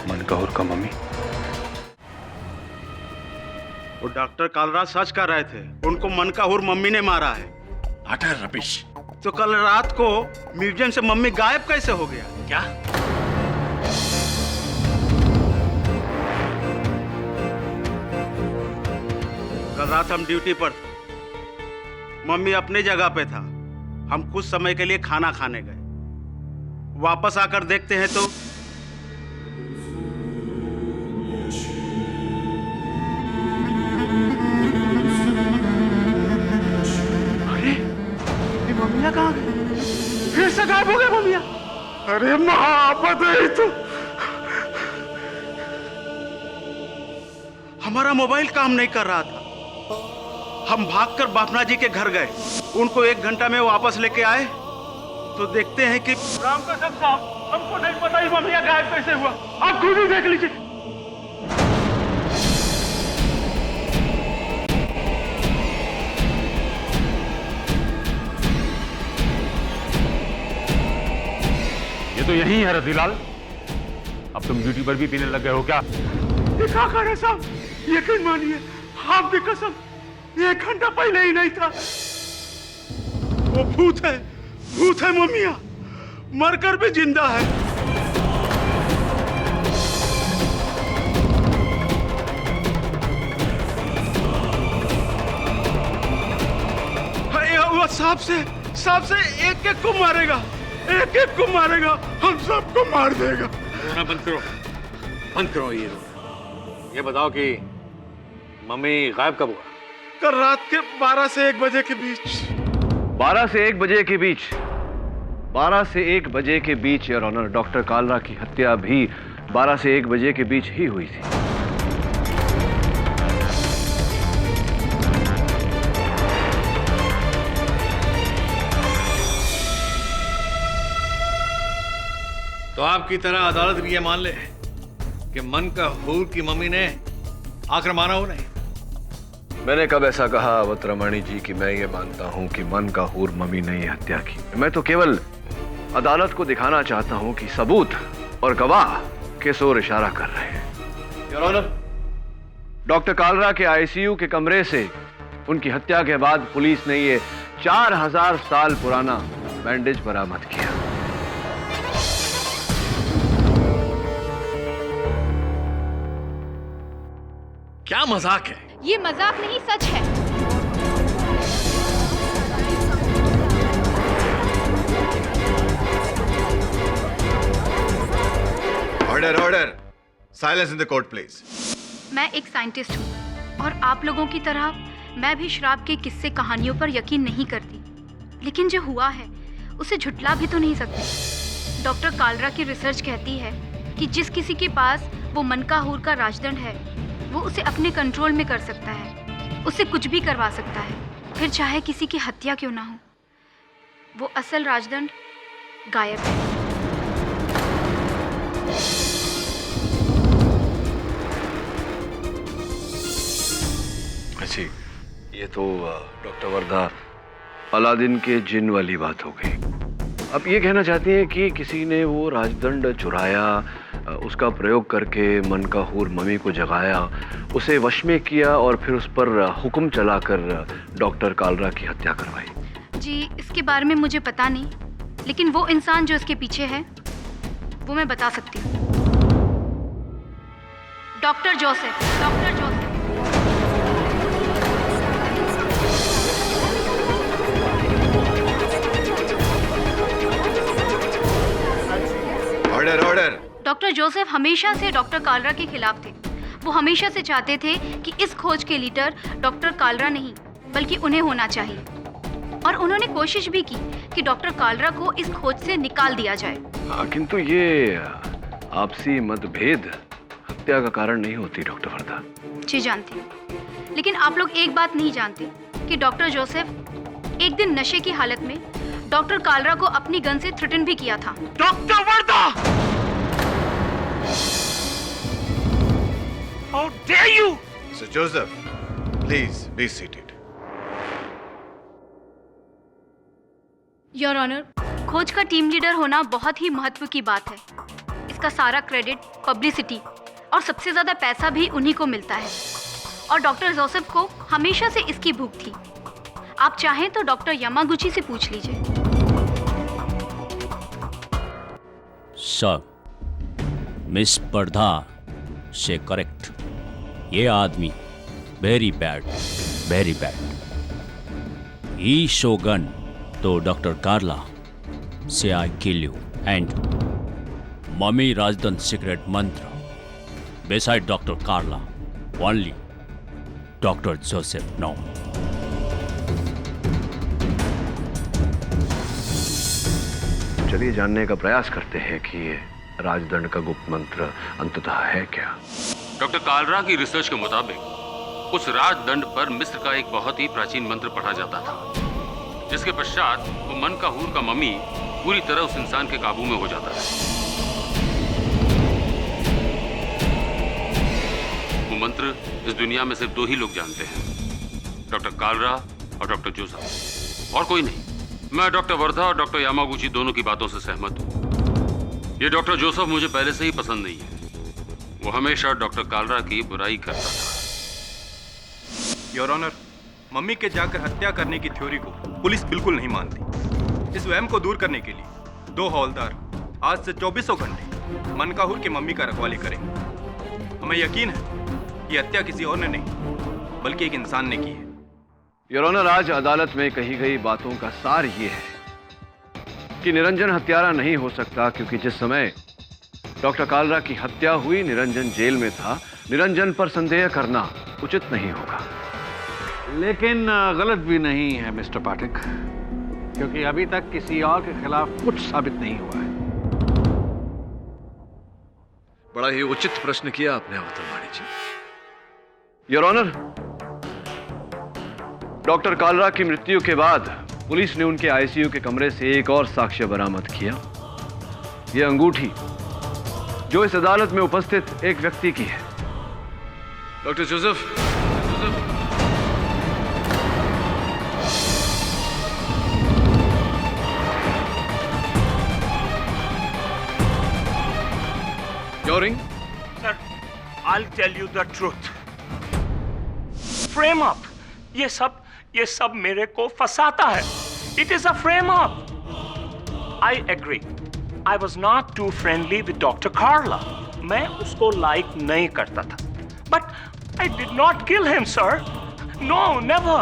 मनकौर का मम्मी? वो डॉक्टर कालरा सच कर रहे थे, उनको मनकाहुर मम्मी ने मारा है। अटर रबिश। तो कल रात को म्यूजियम से मम्मी गायब कैसे हो गया? क्या? कल रात हम ड्यूटी पर थे, मम्मी अपनी जगह पे था, हम कुछ समय के लिए खाना खाने गए। वापस आकर देखते हैं तो मम्मिया कहाँ गई? फिर से गायब हो गए मम्मिया। अरे महाआफत है तो। हमारा मोबाइल काम नहीं कर रहा था, हम भागकर बापना जी के घर गए। उनको 1 घंटा में वापस लेके आए तो देखते हैं कि राम कसम साहब, हमको नहीं पता ही मम्मिया गायब कैसे हुआ। आप खुद ही देख लीजिए। तो यही है रजीलाल, अब तुम ड्यूटी पर भी पीने लग गए हो क्या? क्या करे साहब, यकीन मानिए, आपकी कसम, 1 घंटा पहले ही नहीं था। वो भूत है मम्मिया, मरकर भी जिंदा है। वो सांप से एक को मारेगा, एक को मारेगा, हम सबको मार देगा। रोना बंद करो ये बताओ कि मम्मी गायब कब हुआ? कल रात के 12 से 1 बजे के बीच। 12 से 1 बजे के बीच? 12 से 1 बजे के बीच योर ऑनर, डॉक्टर कालरा की हत्या भी 12 से 1 बजे के बीच ही हुई थी। तो आपकी तरह अदालत भी ये मान ले कि मनकाहूर की मम्मी ने आकर मारा हो नहीं? मैंने कब ऐसा कहा अवध रमाणी जी कि मैं ये मानता हूं कि मनकाहूर मम्मी ने ये हत्या की? मैं तो केवल अदालत को दिखाना चाहता हूं कि सबूत और गवाह किस ओर इशारा कर रहे हैं। योर ऑनर, डॉक्टर कालरा के आईसीयू के कमरे से उनकी हत्या के बाद पुलिस ने ये 4000 साल पुराना बैंडेज बरामद किया। क्या मजाक है? ये मजाक नहीं, सच है। Order silence in the court please. मैं एक साइंटिस्ट हूँ और आप लोगों की तरह मैं भी शराब के किस्से कहानियों पर यकीन नहीं करती, लेकिन जो हुआ है उसे झुटला भी तो नहीं सकती। डॉक्टर कालरा की रिसर्च कहती है कि जिस किसी के पास वो मनकाहूर का राजदंड है वो उसे अपने कंट्रोल में कर सकता है, उसे कुछ भी करवा सकता है, फिर चाहे किसी की हत्या क्यों ना हो। वो असल राजदंड गायब है। अच्छी, ये तो डॉक्टर वर्धा अलादीन के जिन वाली बात हो गई। अब ये कहना चाहती हैं कि किसी ने वो राजदंड चुराया, उसका प्रयोग करके मनकाहूर मम्मी को जगाया, उसे वश में किया और फिर उस पर हुक्म चलाकर डॉक्टर कालरा की हत्या करवाई। जी, इसके बारे में मुझे पता नहीं, लेकिन वो इंसान जो इसके पीछे है वो मैं बता सकती हूँ। Doctor Joseph. Order. Doctor Joseph हमेशा से डॉक्टर कालरा के खिलाफ थे। वो हमेशा से चाहते थे कि इस खोज के लीडर डॉक्टर कालरा नहीं बल्कि उन्हें होना चाहिए, और उन्होंने कोशिश भी की कि डॉक्टर कालरा को इस खोज से निकाल दिया जाए। हाँ, किंतु ये आपसी मतभेद हत्या का कारण नहीं होती डॉक्टर वर्धा। जी जानती हूँ, लेकिन आप लोग एक बात नहीं जानते कि डॉक्टर जोसेफ एक दिन नशे की हालत में डॉक्टर कालरा को अपनी गन से थ्रेटन भी किया था। Doctor Wardha! How dare you! Sir Joseph, please be seated. Your honour, खोज का टीम लीडर होना बहुत ही महत्व की बात है। इसका सारा क्रेडिट, पब्लिसिटी और सबसे ज्यादा पैसा भी उन्हीं को मिलता है, और डॉक्टर जोसेफ को हमेशा से इसकी भूख थी। आप चाहें तो डॉक्टर यामागुची से पूछ लीजिए। सर, मिस वर्धा से करेक्ट। ये आदमी वेरी बैड। ही शोगन तो डॉक्टर कार्ला से I kill you and mummy Razdan secret mantra beside Dr. Carla, only Dr. Joseph no. चलिए जानने का प्रयास करते हैं कि ये राजदंड का गुप्त मंत्र अंततः है क्या। डॉक्टर कालरा की रिसर्च के मुताबिक उस राजदंड पर मिस्र का एक बहुत ही प्राचीन मंत्र पढ़ा जाता था, जिसके पश्चात वो मनकाहूर का मम्मी पूरी तरह उस इंसान के काबू में हो जाता है। वो मंत्र इस दुनिया में सिर्फ 2 ही लोग जानते हैं, डॉक्टर कालरा और डॉक्टर जोसेफ, और कोई नहीं। मैं डॉक्टर वर्धा और डॉक्टर यामागुची दोनों की बातों से सहमत हूँ। ये डॉक्टर जोसेफ मुझे पहले से ही पसंद नहीं है। वो हमेशा डॉक्टर कालरा की बुराई करता था। योर ऑनर, मम्मी के जाकर हत्या करने की थ्योरी को पुलिस बिल्कुल नहीं मानती। इस वहम को दूर करने के लिए 2 हवलदार आज से 24 घंटे मनकाहुर के मम्मी का रखवाली करेंगे। हमें यकीन है कि हत्या किसी और ने नहीं बल्कि एक इंसान ने की है। योर ऑनर, आज अदालत में कही गई बातों का सार ये है कि निरंजन हत्यारा नहीं हो सकता, क्योंकि जिस समय डॉक्टर कालरा की हत्या हुई निरंजन जेल में था। निरंजन पर संदेह करना उचित नहीं होगा। लेकिन गलत भी नहीं है मिस्टर पाठक, क्योंकि अभी तक किसी और के खिलाफ कुछ साबित नहीं हुआ है। बड़ा ही उचित प्रश्न किया आपने अवतरवाणी जी। योर ऑनर, डॉक्टर कालरा की मृत्यु के बाद पुलिस ने उनके आईसीयू के कमरे से एक और साक्ष्य बरामद किया। यह अंगूठी जो इस अदालत में उपस्थित एक व्यक्ति की है, doctor Joseph. Your ring? Sir, I'll tell you the truth. Frame up. ये सब मेरे को फंसाता है. It is a frame up. I agree. I was not too friendly with Dr. Carla. मैं उसको like नहीं करता था. But I did not kill him, sir. No, never.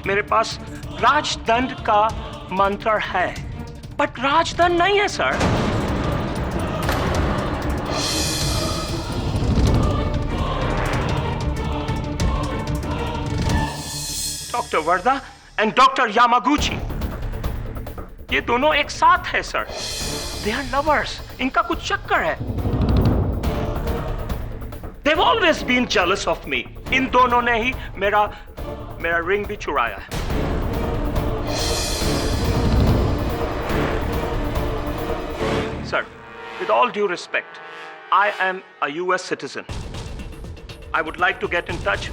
मेरे पास राजदंड का मंत्र है, but राजदंड नहीं है, sir. Doctor Warda and doctor Yamaguchi, ये दोनों एक साथ है सर। दे आर लवर्स, इनका कुछ चक्कर है। They've always been jealous of me. इन दोनों ने ही मेरा रिंग भी चुराया है। Sir, with all due respect, I am a US citizen. I would like to get in touch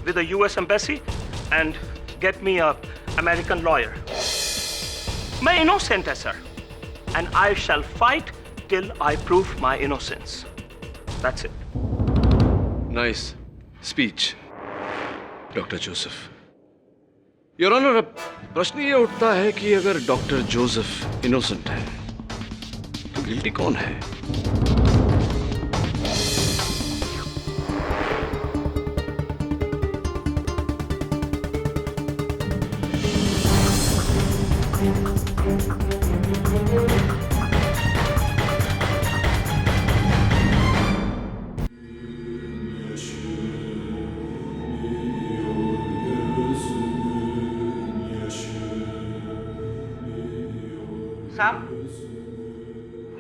with the US embassy and get me a American lawyer. मैं innocent है sir, and I shall fight till I prove my innocence. That's it. Nice speech, doctor Joseph. Your honour, अब प्रश्न ये उठता है कि अगर doctor Joseph innocent है तो गिल्टी कौन है?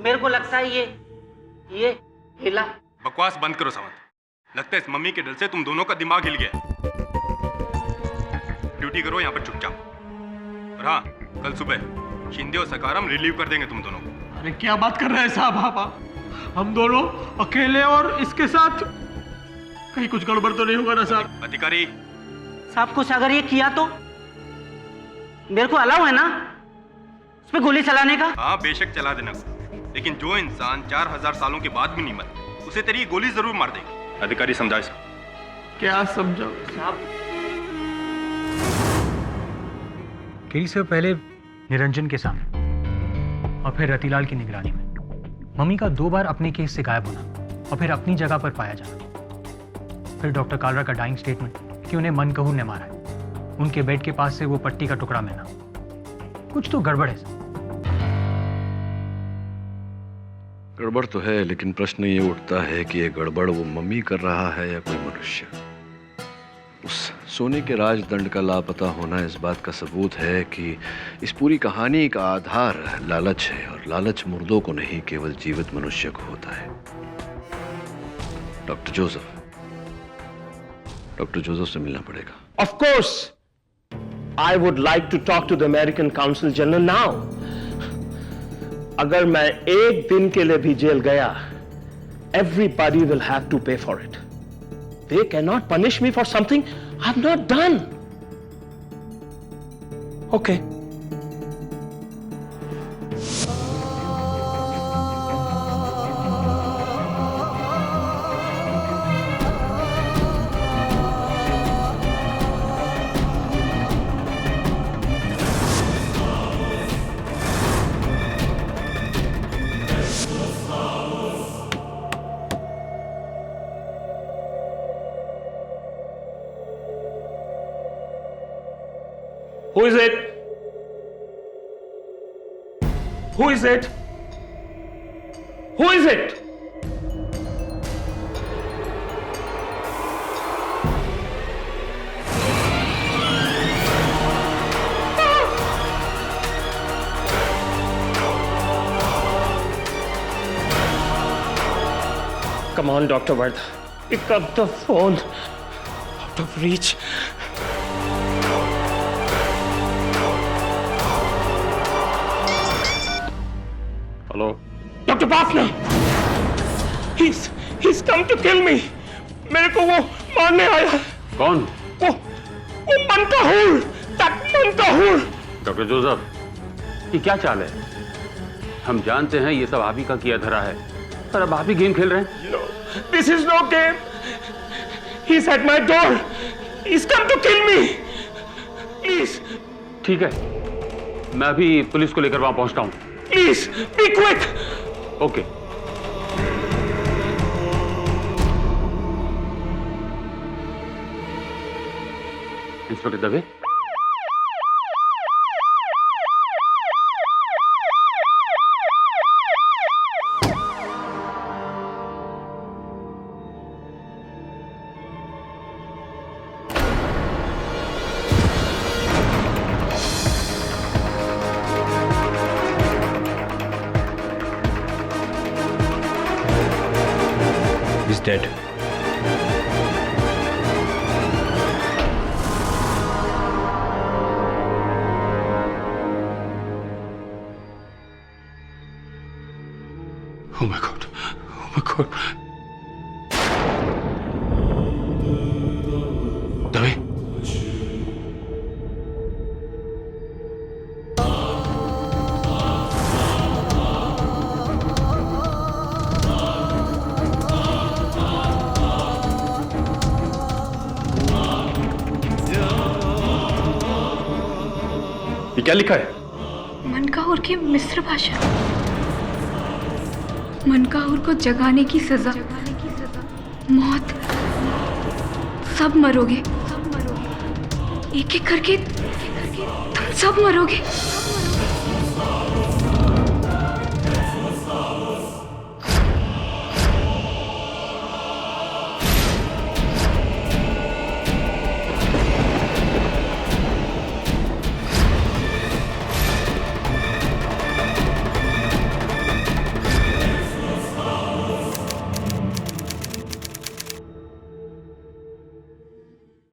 मेरे को लगता है ये हिला। बकवास बंद करो सावंत। लगता है इस मम्मी के डर से तुम दोनों का दिमाग हिल गया। ड्यूटी करो यहाँ पर चुपचाप। और हाँ, कल सुबह शिंदे और सकारम रिलीव कर देंगे तुम दोनों को। अरे क्या बात कर रहे हैं साहब आप? हम दोनों अकेले और इसके साथ कहीं कुछ गड़बड़ तो नहीं होगा ना साहब? अधिकारी साहब, कुछ अगर ये किया तो मेरे को अलाउ है ना उस पे गोली चलाने का? हाँ, बेशक चला देना, लेकिन जो इंसान 4000 सालों के बाद भी नहीं मरता उसे तेरी गोली जरूर मार देगी। अधिकारी समझाए साहब। क्या समझाओ साहब? केरी से पहले निरंजन के सामने और फिर रतिलाल की निगरानी में मम्मी का 2 बार अपने केस से गायब होना और फिर अपनी जगह पर पाया जाना, फिर डॉक्टर कालरा का डाइंग स्टेटमेंट कि उन्हें मनकहूर ने मारा है, उनके बेड के पास से वो पट्टी का टुकड़ा मिलना, कुछ तो गड़बड़ है। गड़बड़ तो है, लेकिन प्रश्न ये उठता है कि ये गड़बड़ वो मम्मी कर रहा है या कोई मनुष्य। उस सोने के राजदंड का लापता होना इस बात का सबूत है कि इस पूरी कहानी का आधार लालच है, और लालच मुर्दों को नहीं केवल जीवित मनुष्य को होता है। डॉक्टर जोसेफ से मिलना पड़ेगा। Of course, I would like to talk to the American Consul General now. अगर मैं एक दिन के लिए भी जेल गया, everybody will have to pay for it. They cannot punish me for something I've not done. Okay. Who is it? Who is it? Who is it? Come on, Dr. Vardha. Pick up the phone. Out of reach. Hello Dr. Bafna! He's come to kill me. मेरे को वो मारने आया। कौन? वो मनकाहूर, that मनकाहूर। Doctor Joseph, ये क्या चाल है? हम जानते हैं ये सब आप ही का किया धरा है, पर अब आप ही गेम खेल रहे हैं। No, this is no game. He's at my door. He's come to kill me. Please. ठीक है, मैं अभी पुलिस को लेकर वहां पहुंचता हूं। Please, be quick. Okay. Inspector Dave, He's dead. Oh my God. Oh my God. Dave, ये क्या लिखा है? मनकाहूर की मिस्र भाषा। मनकाहूर को जगाने की सजा, मौत, सब मरोगे, एक एक करके तुम सब मरोगे।